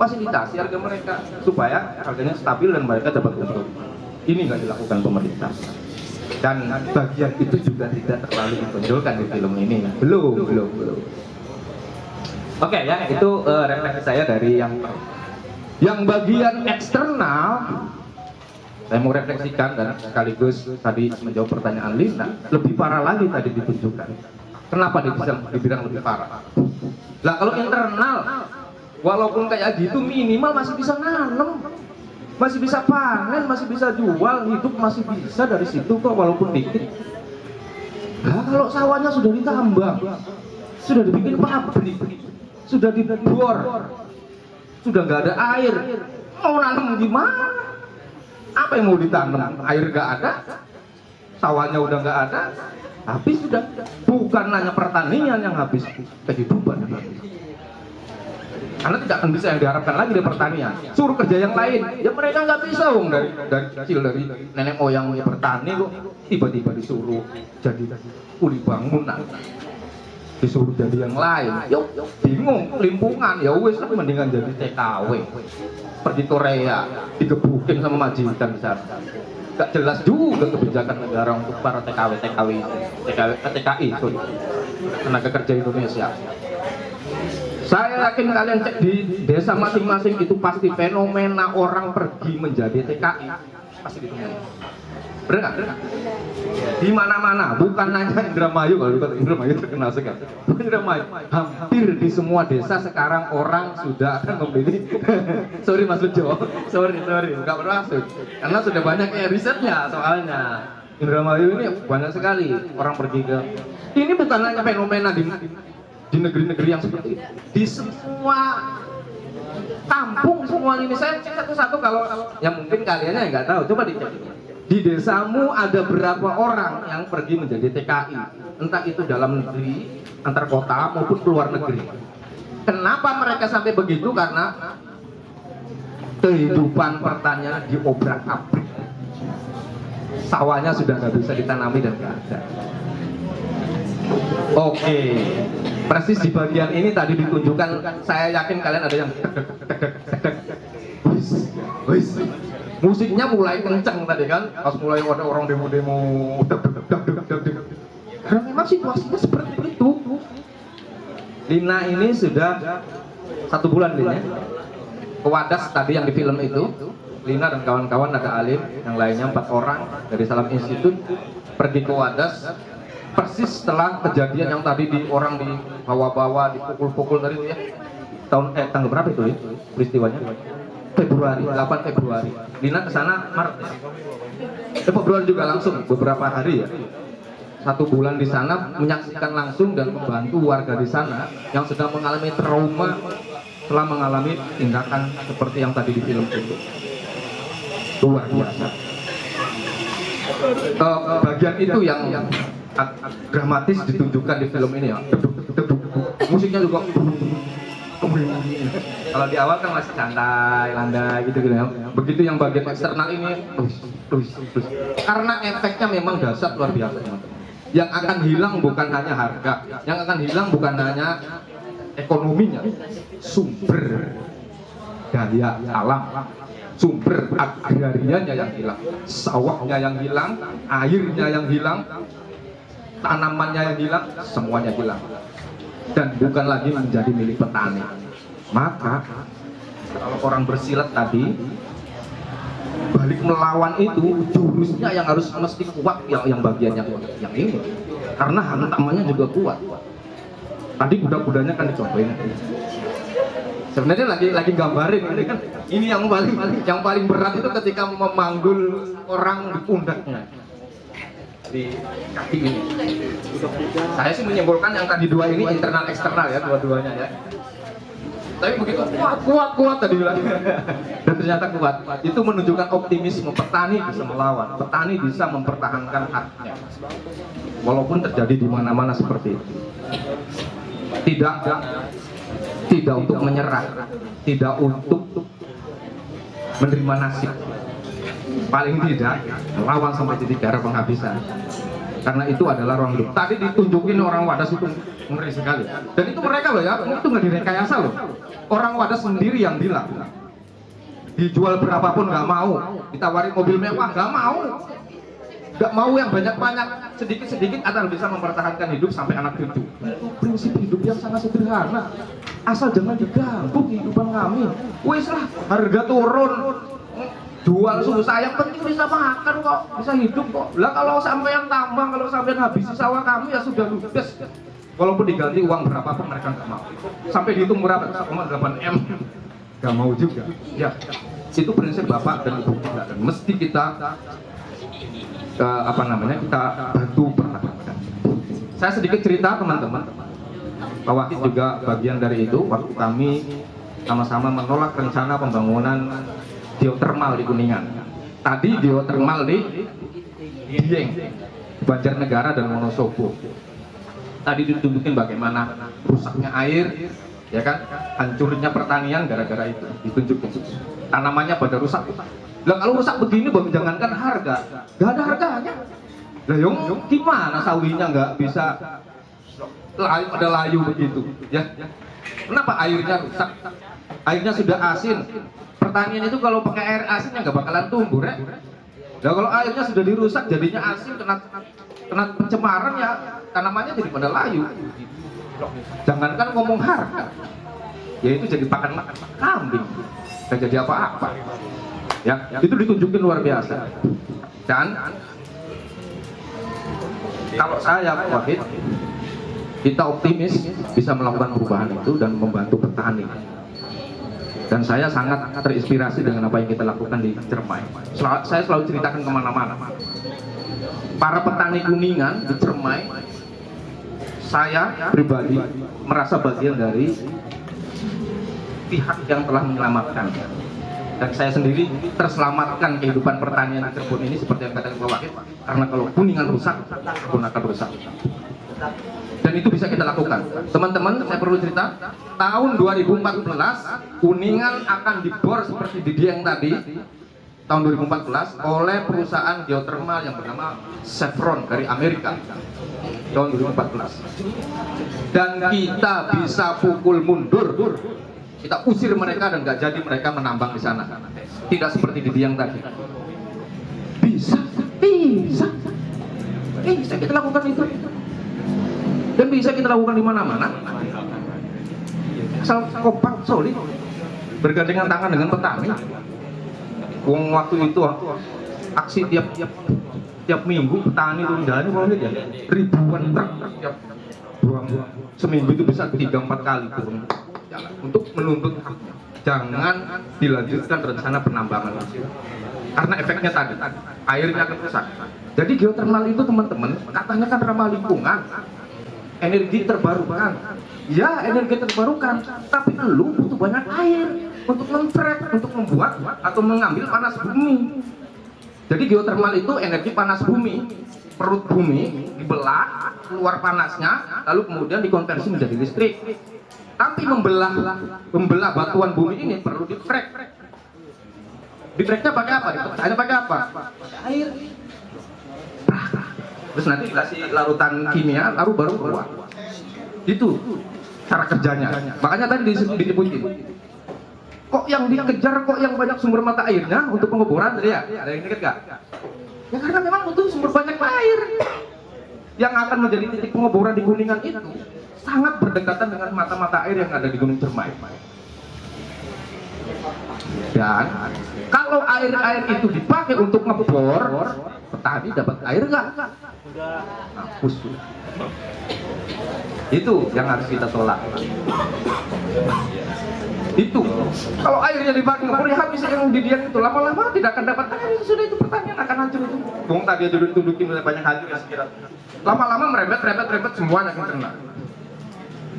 fasilitasi harga mereka supaya harganya stabil dan mereka dapat untung. Ini nggak dilakukan pemerintah. Dan bagian itu juga tidak terlalu ditonjolkan di film ini. Belum. Oke ya, itu refleksi saya dari yang bagian eksternal. Saya mau refleksikan dan sekaligus tadi menjawab pertanyaan Lina, lebih parah lagi tadi ditunjukkan. Kenapa dibilang lebih parah? Lah kalau internal, walaupun kayak gitu minimal masih bisa nanam, masih bisa panen, masih bisa jual, hidup masih bisa dari situ kok walaupun dikit. Nah kalau sawahnya sudah ditambang, sudah dibikin pabrik, sudah dibor, sudah nggak ada air, mau nanam gimana? Apa yang mau ditanam? Air nggak ada, sawahnya udah nggak ada, habis sudah. Bukan hanya pertanian yang habis, kehidupan yang habis. Karena tidak akan bisa yang diharapkan lagi dari pertanian. Suruh kerja yang lain, ya mereka nggak bisa dari kecil, dari nenek moyangnya bertani kok tiba-tiba disuruh jadi kuli bangunan, disuruh jadi yang lain. Yuk, bingung, kelimpungan. Ya wes lah, mendingan jadi TKW. Pergi Korea, digebukin sama majikan di sana. Gak jelas juga kebijakan negara untuk para TKI, tenaga kerja Indonesia. Saya yakin kalian cek di desa masing-masing itu pasti fenomena orang pergi menjadi TKI pasti ditemukan. Benar nggak? Di mana-mana, bukan hanya Indramayu. Kalau kata Indramayu terkenal sekali. Indramayu, hampir di semua desa sekarang orang sudah akan memilih. Sorry Mas Lujo, sorry, nggak bermaksud. Karena sudah banyak risetnya soalnya. Indramayu ini banyak sekali orang pergi ke. Ini bukan hanya fenomena di negeri-negeri yang seperti itu. Di semua kampung semua ini, saya cek satu-satu kalau yang mungkin kaliannya nggak tahu, coba dicek. Di desamu ada berapa orang yang pergi menjadi TKI, entah itu dalam negeri, antar kota maupun keluar negeri. Kenapa mereka sampai begitu? Karena kehidupan pertanian diobrak-abrik. Sawahnya sudah nggak bisa ditanami dan nggak ada. Oke, persis di bagian ini tadi ditunjukkan. Saya yakin kalian ada yang musiknya mulai kencang tadi kan, pas mulai ada orang demo-demo. Karena memang situasinya seperti itu. Lina ini sudah 1 bulan Lina ke Wadas tadi yang di film itu. Lina dan kawan-kawan, ada Alim, yang lainnya 4 orang dari Salam Institute pergi ke Wadas persis setelah kejadian yang tadi orang dibawa-bawa, dipukul-pukul tadi itu ya. Tanggal berapa itu ya peristiwanya? Februari, 8 Februari. Lina kesana Maret ya? Februari juga langsung beberapa hari ya. 1 bulan di sana menyaksikan langsung dan membantu warga di sana yang sedang mengalami trauma setelah mengalami tindakan seperti yang tadi di film itu. Luar biasa. Bagian itu yang dramatis ditunjukkan di film ini ya. Musiknya juga. Kalau di awal kan masih santai, landai gitu ya. Begitu yang bagian eksternal ini, karena efeknya memang dahsyat luar biasa teman-teman. Yang akan hilang bukan hanya harga, yang akan hilang bukan hanya ekonominya, sumber daya alam, sumber agrarianya yang hilang, sawahnya yang hilang, airnya yang hilang, tanamannya yang hilang, semuanya hilang, dan bukan lagi menjadi milik petani. Maka kalau orang bersilat tadi balik melawan itu, jurusnya yang harus mesti kuat, yang bagian yang ini, karena hantamannya juga kuat. Tadi kuda-kudanya kan dicobain. Sebenarnya lagi gambarin ini kan, ini yang paling berat itu ketika memanggul orang di pundaknya, di kaki ini. Saya sih menyimpulkan yang tadi dua ini internal eksternal ya, dua-duanya ya. Tapi begitu kuat tadi bilang, dan ternyata kuat. Itu menunjukkan optimisme, petani bisa melawan, petani bisa mempertahankan haknya, walaupun terjadi di mana-mana seperti itu. Tidak untuk menyerah, tidak untuk menerima nasib, paling tidak melawan sampai titik darah penghabisan. Karena itu adalah ruang hidup. Tadi ditunjukin orang Wadas itu ngeri sekali. Dan itu mereka loh ya, itu nggak direkayasa loh. Orang Wadas sendiri yang bilang, dijual berapapun nggak mau, ditawarin mobil mewah nggak mau yang banyak-banyak, sedikit-sedikit akan bisa mempertahankan hidup sampai anak cucu. Itu prinsip hidup yang sangat sederhana. Asal jangan diganggu kehidupan kami. Wes lah, harga turun, jual susah, yang penting bisa makan kok, bisa hidup kok. Lah kalau sampai yang tambang, kalau sampai habisi sawah kami ya sudah ludes. Walaupun diganti uang berapapun mereka nggak mau. Sampai dihitung berapa? 1,8 M, nggak mau juga. Ya, itu prinsip bapak dan ibu kita, dan mesti kita kita bantu pertahankan. Saya sedikit cerita teman-teman, Pak Wakil juga bagian dari itu. Waktu kami sama-sama menolak rencana pembangunan geotermal di Kuningan. Tadi geotermal di Dieng, Banjarnegara dan Wonosobo. Tadi ditunjukin bagaimana rusaknya air, ya kan, hancurnya pertanian gara-gara itu. Ditunjukin tanamannya pada rusak. Lah kalau rusak begini, jangankan harga, nggak ada harganya. Lah yung gimana sawinya nggak bisa pada layu begitu, ya? Kenapa airnya rusak? Airnya sudah asin. Pertanian itu kalau pakai air asinnya nggak bakalan tumbuh, ya? Nah kalau airnya sudah dirusak, jadinya asin, kena pencemaran, ya tanamannya jadi pada layu. Jangankan ngomong harga, ya itu jadi pakan kambing, dan jadi apa-apa. Ya, itu ditunjukin luar biasa. Dan kalau saya Pak Wahid, kita optimis bisa melakukan perubahan itu dan membantu petani. Dan saya sangat terinspirasi dengan apa yang kita lakukan di Cermai. Saya selalu ceritakan kemana-mana. Para petani Kuningan di Cermai, saya pribadi merasa bagian dari pihak yang telah menyelamatkan. Dan saya sendiri terselamatkan kehidupan pertanian di Cirebon ini seperti yang katakan Pak Wakil. Karena kalau Kuningan rusak, pun akan rusak. Dan itu bisa kita lakukan. Teman-teman, saya perlu cerita, tahun 2014 Kuningan akan dibor seperti di Dieng tadi, tahun 2014 oleh perusahaan geotermal yang bernama Chevron dari Amerika, tahun 2014. Dan kita bisa pukul mundur, kita usir mereka dan nggak jadi mereka menambang di sana. Tidak seperti di Dieng tadi. Bisa kita lakukan itu. Dan bisa kita lakukan di mana-mana. Asal kompak, solid, bergandengan tangan dengan petani. Wong waktu itu aksi tiap minggu petani turun jalan ya, ribuan truk tiap seminggu itu bisa 3-4 kali turun jalan untuk menuntut haknya. Jangan dilanjutkan rencana penambangan karena efeknya tadi airnya akan rusak. Jadi geotermal itu teman-teman katanya kan ramah lingkungan, energi terbarukan. Ya, energi terbarukan, tapi lu butuh banyak air untuk memprek, untuk membuat atau mengambil panas bumi. Jadi geotermal itu energi panas bumi, perut bumi dibelah, keluar panasnya, lalu kemudian dikonversi menjadi listrik. Tapi membelah batuan bumi ini perlu difrek. Difreknya pakai apa? Dipecahnya pakai apa? Pakai air. Terus nanti dikasih larutan kimia, lalu baru keluar. Itu cara kerjanya. Makanya tadi disebutin. Kok yang dikejar, kok yang banyak sumber mata airnya untuk pengeboran tadi ya? Ada yang deket gak? Ya karena memang butuh sumber banyak air. yang akan menjadi titik pengeboran di Kuningan itu sangat berdekatan dengan mata-mata air yang ada di Gunung Cermai. Dan kalau air-air itu dipakai untuk ngebor, petani dapat air nggak? Mampus. Itu yang harus kita tolak. Itu kalau airnya dipakai ngebor ya habis yang didiam itu, lama-lama tidak akan dapat air, sudah itu pertanian akan hancur itu. Bung tadi aja ditundukin oleh banyak hal ya sekira. Lama-lama merembet semuanya yang kena.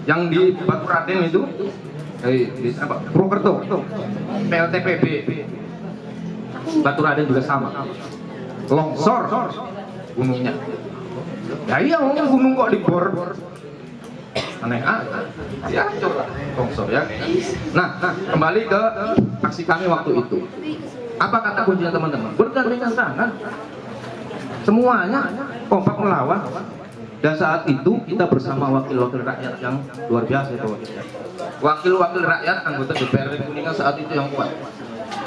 Yang di Batu Raden itu di apa? Purwokerto, PLTPB, Batu Raden juga sama, longsor gunungnya. Ya iya, gunung kok dibor, aneh ya coba longsor ya. Nah, kembali ke aksi kami waktu itu. Apa kata kuncinya teman-teman? Bergandengan tangan, semuanya kompak melawan. Dan saat itu kita bersama wakil-wakil rakyat yang luar biasa itu. Wakil-wakil rakyat anggota DPRD Kuningan saat itu yang kuat.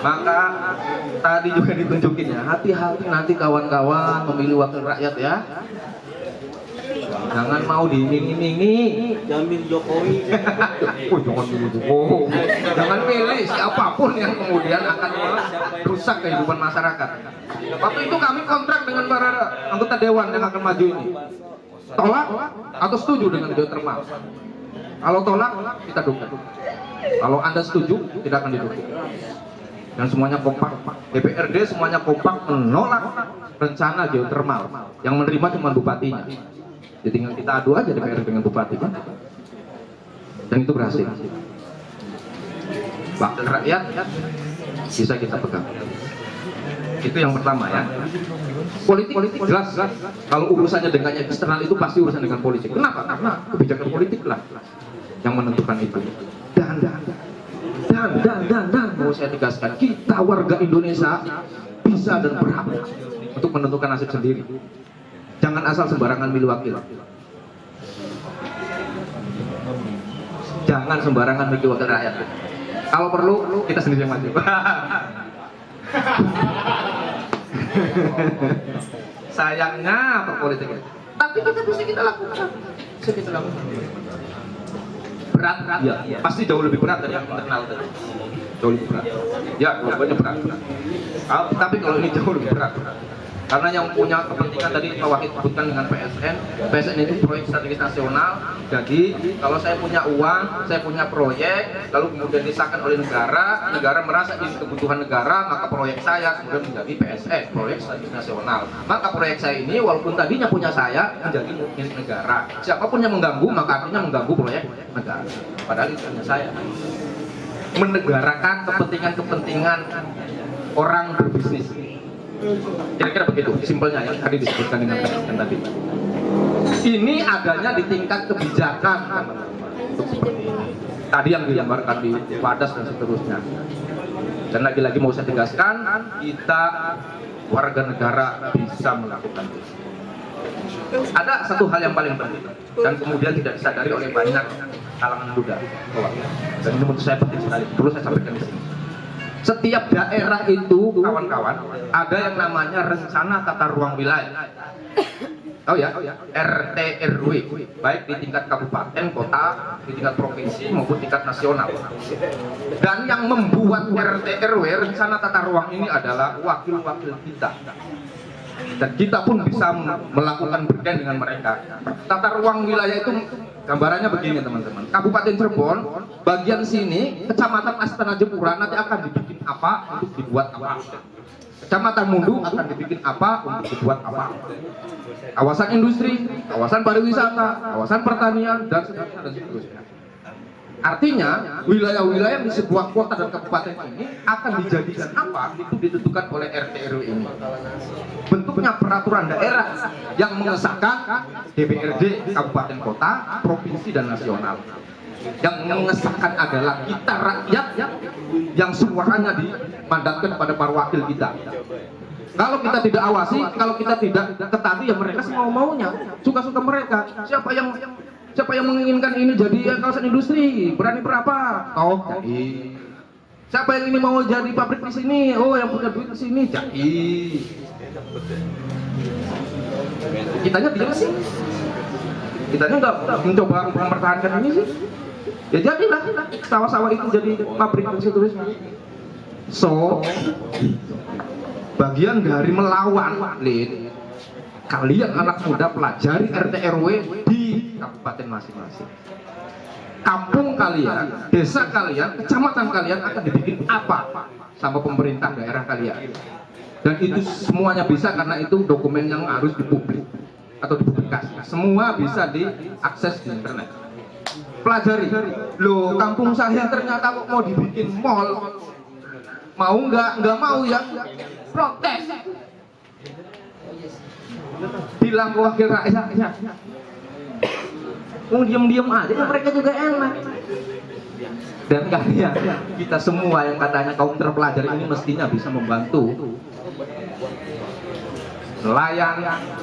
Maka tadi juga ditunjukin ya, hati-hati nanti kawan-kawan memilih wakil rakyat ya. Jangan mau diiming-imingi.
Jangan milih Jokowi.
Jangan milih Jokowi. Jangan milih siapapun yang kemudian akan merusak kehidupan masyarakat. Waktu itu kami kontrak dengan para anggota dewan yang akan maju ini. Tolak atau setuju dengan geotermal? Kalau tolak, kita dukung. Kalau Anda setuju, tidak akan didukung. Dan semuanya kompak. DPRD semuanya kompak menolak rencana geotermal. Yang menerima cuma bupatinya. Jadi tinggal kita adu aja DPRD dengan bupati kan? Dan itu berhasil. Wakil rakyat bisa kita pegang. Itu yang pertama ya. Politik jelas. Kalau urusannya dengan eksternal itu pasti urusan dengan politik. Kenapa? Karena kebijakan politik lah yang menentukan itu. Dan mau saya tegaskan, kita warga Indonesia bisa dan berhak untuk menentukan nasib sendiri. Jangan asal sembarangan milih wakil. Jangan sembarangan milih wakil rakyat. Kalau perlu kita sendiri yang maju. Sayangnya berpolitik, tapi kita lakukan. Berat ya, pasti jauh lebih berat dari yang internal tadi. Jauh lebih berat. Ya, dua-duanya berat. Tapi kalau ini jauh lebih berat. Karena yang punya kepentingan tadi Pak Wahid sebutkan dengan PSN itu proyek strategis nasional. Jadi kalau saya punya uang, saya punya proyek, lalu kemudian disahkan oleh negara merasa ini kebutuhan negara, maka proyek saya kemudian menjadi PSN, proyek strategis nasional. Maka proyek saya ini walaupun tadinya punya saya menjadi milik negara. Siapapun yang mengganggu maka artinya mengganggu proyek negara. Padahal itu hanya saya. Menegarakan kepentingan orang berbisnis. Kira-kira begitu, simpelnya yang tadi disebutkan dengan PSN tadi. Ini adanya di tingkat kebijakan, untuk seperti ini. Tadi yang digambarkan di Wadas dan seterusnya. Dan lagi-lagi mau saya tegaskan, kita warga negara bisa melakukan itu. Ada satu hal yang paling penting dan kemudian tidak disadari oleh banyak kalangan muda. Dan ini menurut saya penting sekali. Perlu saya sampaikan di sini. Setiap daerah itu, kawan-kawan, ada yang namanya rencana tata ruang wilayah. Oh ya, RT RW, baik di tingkat kabupaten, kota, di tingkat provinsi maupun tingkat nasional. Dan yang membuat RT RW, rencana tata ruang ini adalah wakil-wakil kita. Dan kita pun bisa melakukan bergen dengan mereka. Tata ruang wilayah itu gambarannya begini teman-teman. Kabupaten Cirebon, bagian sini, Kecamatan Astana Jepura nanti akan dibikin apa untuk dibuat apa. Kecamatan Mundu akan dibikin apa untuk dibuat apa. Kawasan industri, kawasan pariwisata, kawasan pertanian, dan seterusnya. Artinya, wilayah-wilayah di sebuah kota dan kabupaten ini akan dijadikan apa, itu ditentukan oleh RT RW ini. Bentuknya peraturan daerah yang mengesahkan DPRD kabupaten kota, provinsi, dan nasional. Yang mengesahkan adalah kita rakyat yang suaranya dimandatkan kepada para wakil kita. Kalau kita tidak awasi, kalau kita tidak ketaati, ya mereka semau-maunya, suka-suka mereka. Siapa yang menginginkan ini jadi kawasan industri, berani berapa? Oh, jadi. Siapa yang ini mau jadi pabrik di sini? Oh, yang punya duit di sini, jadi. Kitanya diam sih. Kitanya nggak mencoba mempertahankan ini sih. Ya jadilah sawah-sawah itu jadi pabrik tulis. So, bagian dari melawan, Lin, kalian anak muda pelajari RT RW di kabupaten masing-masing. Kampung kalian, desa kalian, kecamatan kalian akan dibikin apa sama pemerintah daerah kalian. Dan itu semuanya bisa karena itu dokumen yang harus dipublik atau dipublikasi. Semua bisa diakses di internet. Pelajari. Loh, kampung saya ternyata kok mau dibikin mall. Mau nggak mau ya protes. Bilang ke wakil rakyat, diem aja, mereka juga enak. Dan kalian, kita semua yang katanya kaum terpelajar ini mestinya bisa membantu nelayan,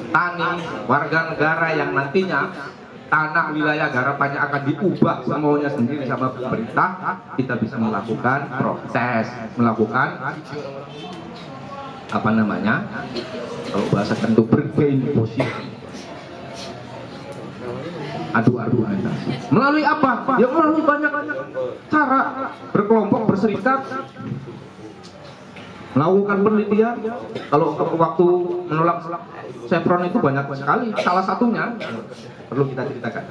tani, warga negara yang nantinya tanah wilayah garapannya akan diubah semuanya sendiri sama pemerintah. Kita bisa melakukan proses, melakukan apa namanya, kalau bahasa tentu bergain posisi, adu-argumentasi. Melalui apa? Ya melalui banyak cara, berkelompok, berserikat, melakukan penelitian. Kalau waktu menolak Chevron itu banyak sekali. Salah satunya perlu kita ceritakan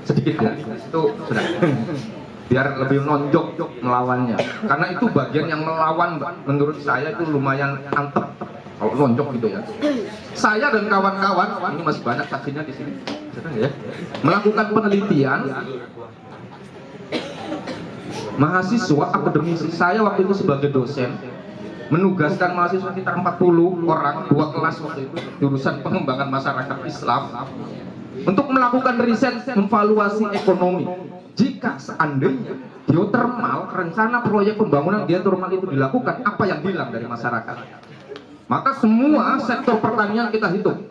sedikit ya. Itu sudah biar lebih nonjok melawannya. Karena itu bagian yang melawan, menurut saya itu lumayan antep kalau nonjok gitu ya. Saya dan kawan-kawan, ini masih banyak saksinya di sini, ya, melakukan penelitian. Mahasiswa akademisi saya waktu itu sebagai dosen menugaskan mahasiswa sekitar 40 orang, 2 kelas waktu itu, jurusan pengembangan masyarakat Islam, untuk melakukan riset evaluasi ekonomi. Jika seandainya geotermal, rencana proyek pembangunan geotermal itu dilakukan, apa yang hilang dari masyarakat? Maka semua sektor pertanian kita hitung.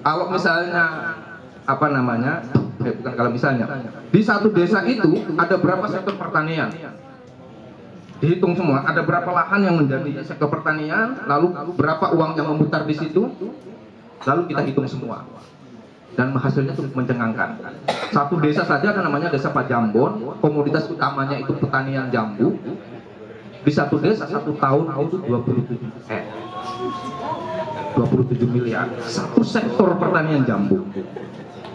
Kalau misalnya apa namanya, bukan kalau misalnya di satu desa itu ada berapa sektor pertanian, dihitung semua, ada berapa lahan yang menjadi sektor pertanian, lalu berapa uang yang memutar di situ, lalu kita hitung semua, dan hasilnya cukup mencengangkan. Satu desa saja ada namanya desa Pajambon, komoditas utamanya itu pertanian jambu. Di satu desa satu tahun itu 27 miliar satu sektor pertanian jambu.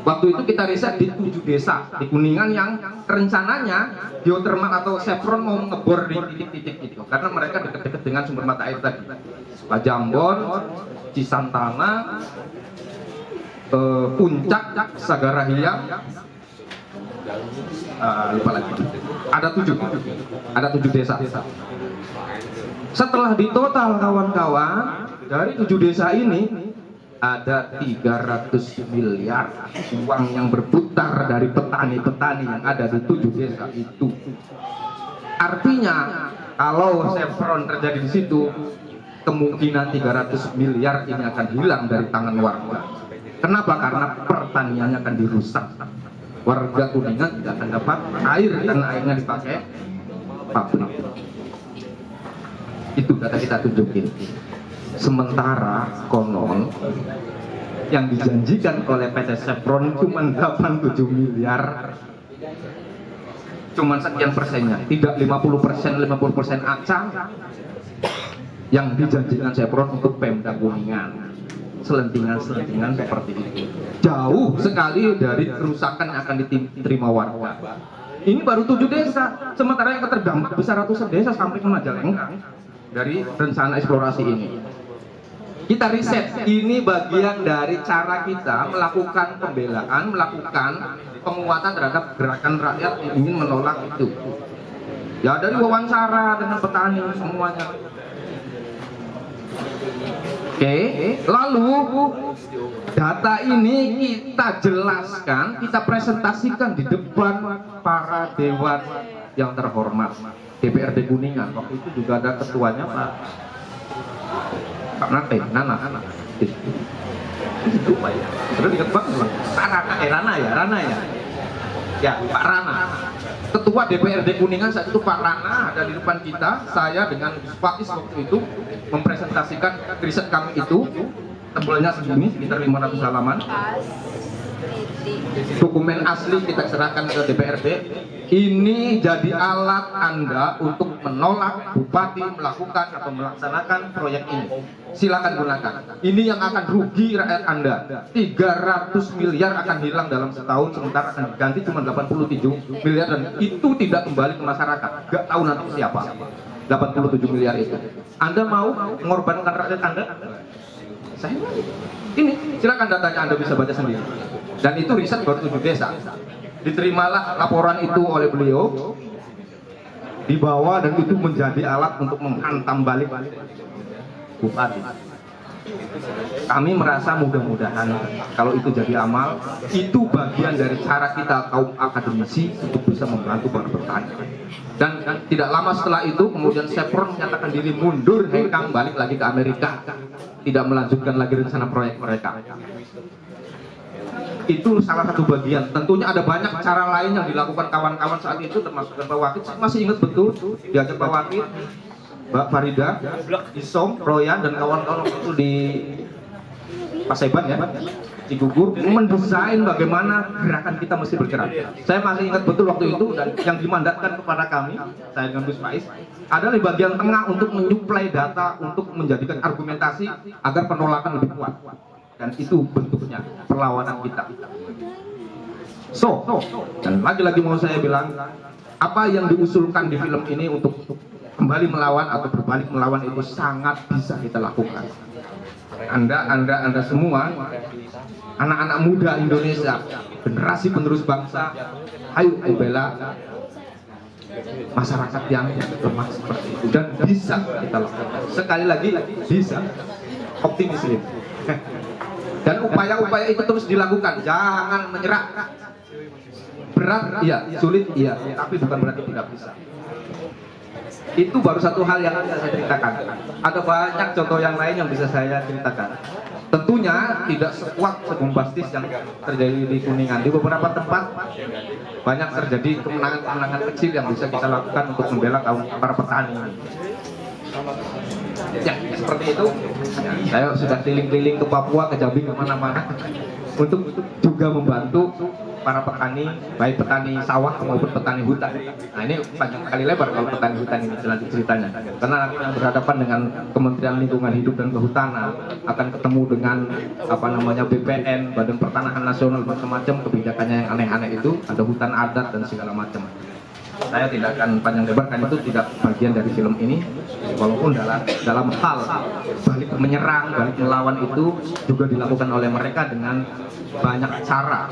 Waktu itu kita riset di 7 desa di Kuningan yang rencananya geotermal atau Chevron mau ngebor di titik-titik itu karena mereka dekat-dekat dengan sumber mata air tadi. Pajambon, Cisantana, Puncak, Sagarahia, lupa lagi. Ada 7 desa. Setelah ditotal kawan-kawan, dari 7 desa ini ada 300 miliar uang yang berputar dari petani-petani yang ada di 7 desa itu. Artinya kalau Chevron terjadi di situ, kemungkinan 300 miliar ini akan hilang dari tangan warga. Kenapa? Karena pertaniannya akan dirusak. Warga Kuningan tidak akan dapat air karena airnya dipakai pabrik. Itu data kita tunjukin. Sementara konon yang dijanjikan oleh PT Chevron cuma 87 miliar, cuma sekian persennya, tidak 50% acang yang dijanjikan Chevron untuk Pemda Kuningan. Selentingan seperti itu, jauh sekali dari kerusakan yang akan diterima warga. Ini baru 7 desa, sementara yang terdampak bisa ratusan desa sampai ke Majalengka dari rencana eksplorasi ini. Kita riset, ini bagian dari cara kita melakukan pembelaan, melakukan penguatan terhadap gerakan rakyat yang ingin menolak itu. Ya dari wawancara dengan petani semuanya. Oke, lalu data ini kita jelaskan, kita presentasikan di depan para dewan yang terhormat DPRD Kuningan. Waktu itu juga ada ketuanya Pak Nana. Itu Pak ya. Sudah ingat banget Rana ya. Ya, Pak Rana. Ketua DPRD Kuningan saat itu Pak Rana ada di depan kita. Saya dengan Pak Is waktu itu mempresentasikan riset kami itu Tebelnya segini, sekitar 500 halaman. Dokumen asli kita serahkan ke DPRD. Ini jadi alat Anda untuk menolak bupati melakukan atau melaksanakan proyek ini. Silakan gunakan. Ini yang akan rugi rakyat Anda. 300 miliar akan hilang dalam setahun, sementara akan diganti cuma 87 miliar dan itu tidak kembali ke masyarakat. Gak tahu nanti siapa 87 miliar itu. Anda mau mengorbankan rakyat Anda? Saya ini silakan datanya Anda bisa baca sendiri. Dan itu riset baru 7 desa. Diterimalah laporan itu oleh beliau, dibawa dan itu menjadi alat untuk menghantam balik bupati. Kami merasa mudah-mudahan kalau itu jadi amal, itu bagian dari cara kita kaum akademisi untuk bisa membantu para petani. Dan tidak lama setelah itu kemudian Chevron menyatakan diri mundur, hengkang balik lagi ke Amerika, tidak melanjutkan lagi rencana proyek mereka. Itu salah satu bagian. Tentunya ada banyak cara lain yang dilakukan kawan-kawan saat itu, termasuk Pak Wakil. Saya masih ingat betul diajak Pak Wakil, Mbak Farida, Isom, Royan dan kawan-kawan itu di Paseban ya, Cigugur, mendesain bagaimana gerakan kita mesti bergerak. Saya masih ingat betul waktu itu, dan yang dimandatkan kepada kami, saya dengan Gus Faiz, adalah di bagian tengah untuk menyuplai data untuk menjadikan argumentasi agar penolakan lebih kuat. Dan itu bentuknya perlawanan kita. Dan lagi-lagi mau saya bilang, apa yang diusulkan di film ini untuk kembali melawan atau berbalik melawan itu sangat bisa kita lakukan. Anda semua, anak-anak muda Indonesia, generasi penerus bangsa, ayo membela masyarakat yang lemah seperti itu, dan bisa kita lakukan. Sekali lagi, bisa. Optimis ini. Dan upaya-upaya itu terus dilakukan, jangan menyerah. Berat, iya, sulit, iya, tapi bukan berarti tidak bisa. Itu baru satu hal yang bisa saya ceritakan. Ada banyak contoh yang lain yang bisa saya ceritakan. Tentunya tidak sekuat sebombastis yang terjadi di Kuningan. Di beberapa tempat banyak terjadi kemenangan-kemenangan kecil yang bisa kita lakukan untuk membela kaum para petani. Ya, seperti itu. Saya sudah keliling-keliling ke Papua, ke Jambi, kemana-mana untuk juga membantu para petani, baik petani sawah maupun petani hutan. Nah, ini panjang kali lebar kalau petani hutan ini ceritanya, karena nanti berhadapan dengan Kementerian Lingkungan Hidup dan Kehutanan, akan ketemu dengan BPN, Badan Pertanahan Nasional, macam-macam kebijakannya yang aneh-aneh itu, ada hutan adat dan segala macam. Saya tidak akan panjang lebar, kan itu tidak bagian dari film ini, walaupun dalam hal balik menyerang, balik melawan itu juga dilakukan oleh mereka dengan banyak cara.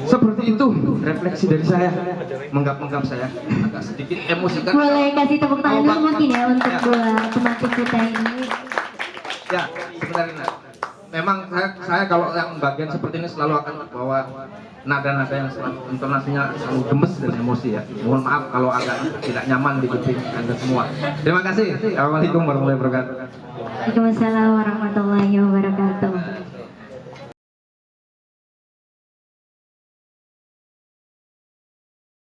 Seperti itu refleksi dari saya, menggap-menggap saya agak sedikit emosi kan.
Boleh kasih tepuk tangan dulu mungkin ya untuk dua pematik kita ini.
Ya, sebenarnya memang saya kalau yang bagian seperti ini selalu akan bawa nada-nada yang selalu intonasinya selalu gemes dan emosi ya. Mohon maaf kalau agak tidak nyaman di kuping Anda semua. Terima kasih. Assalamualaikum warahmatullahi wabarakatuh.
Waalaikumsalam warahmatullahi wabarakatuh.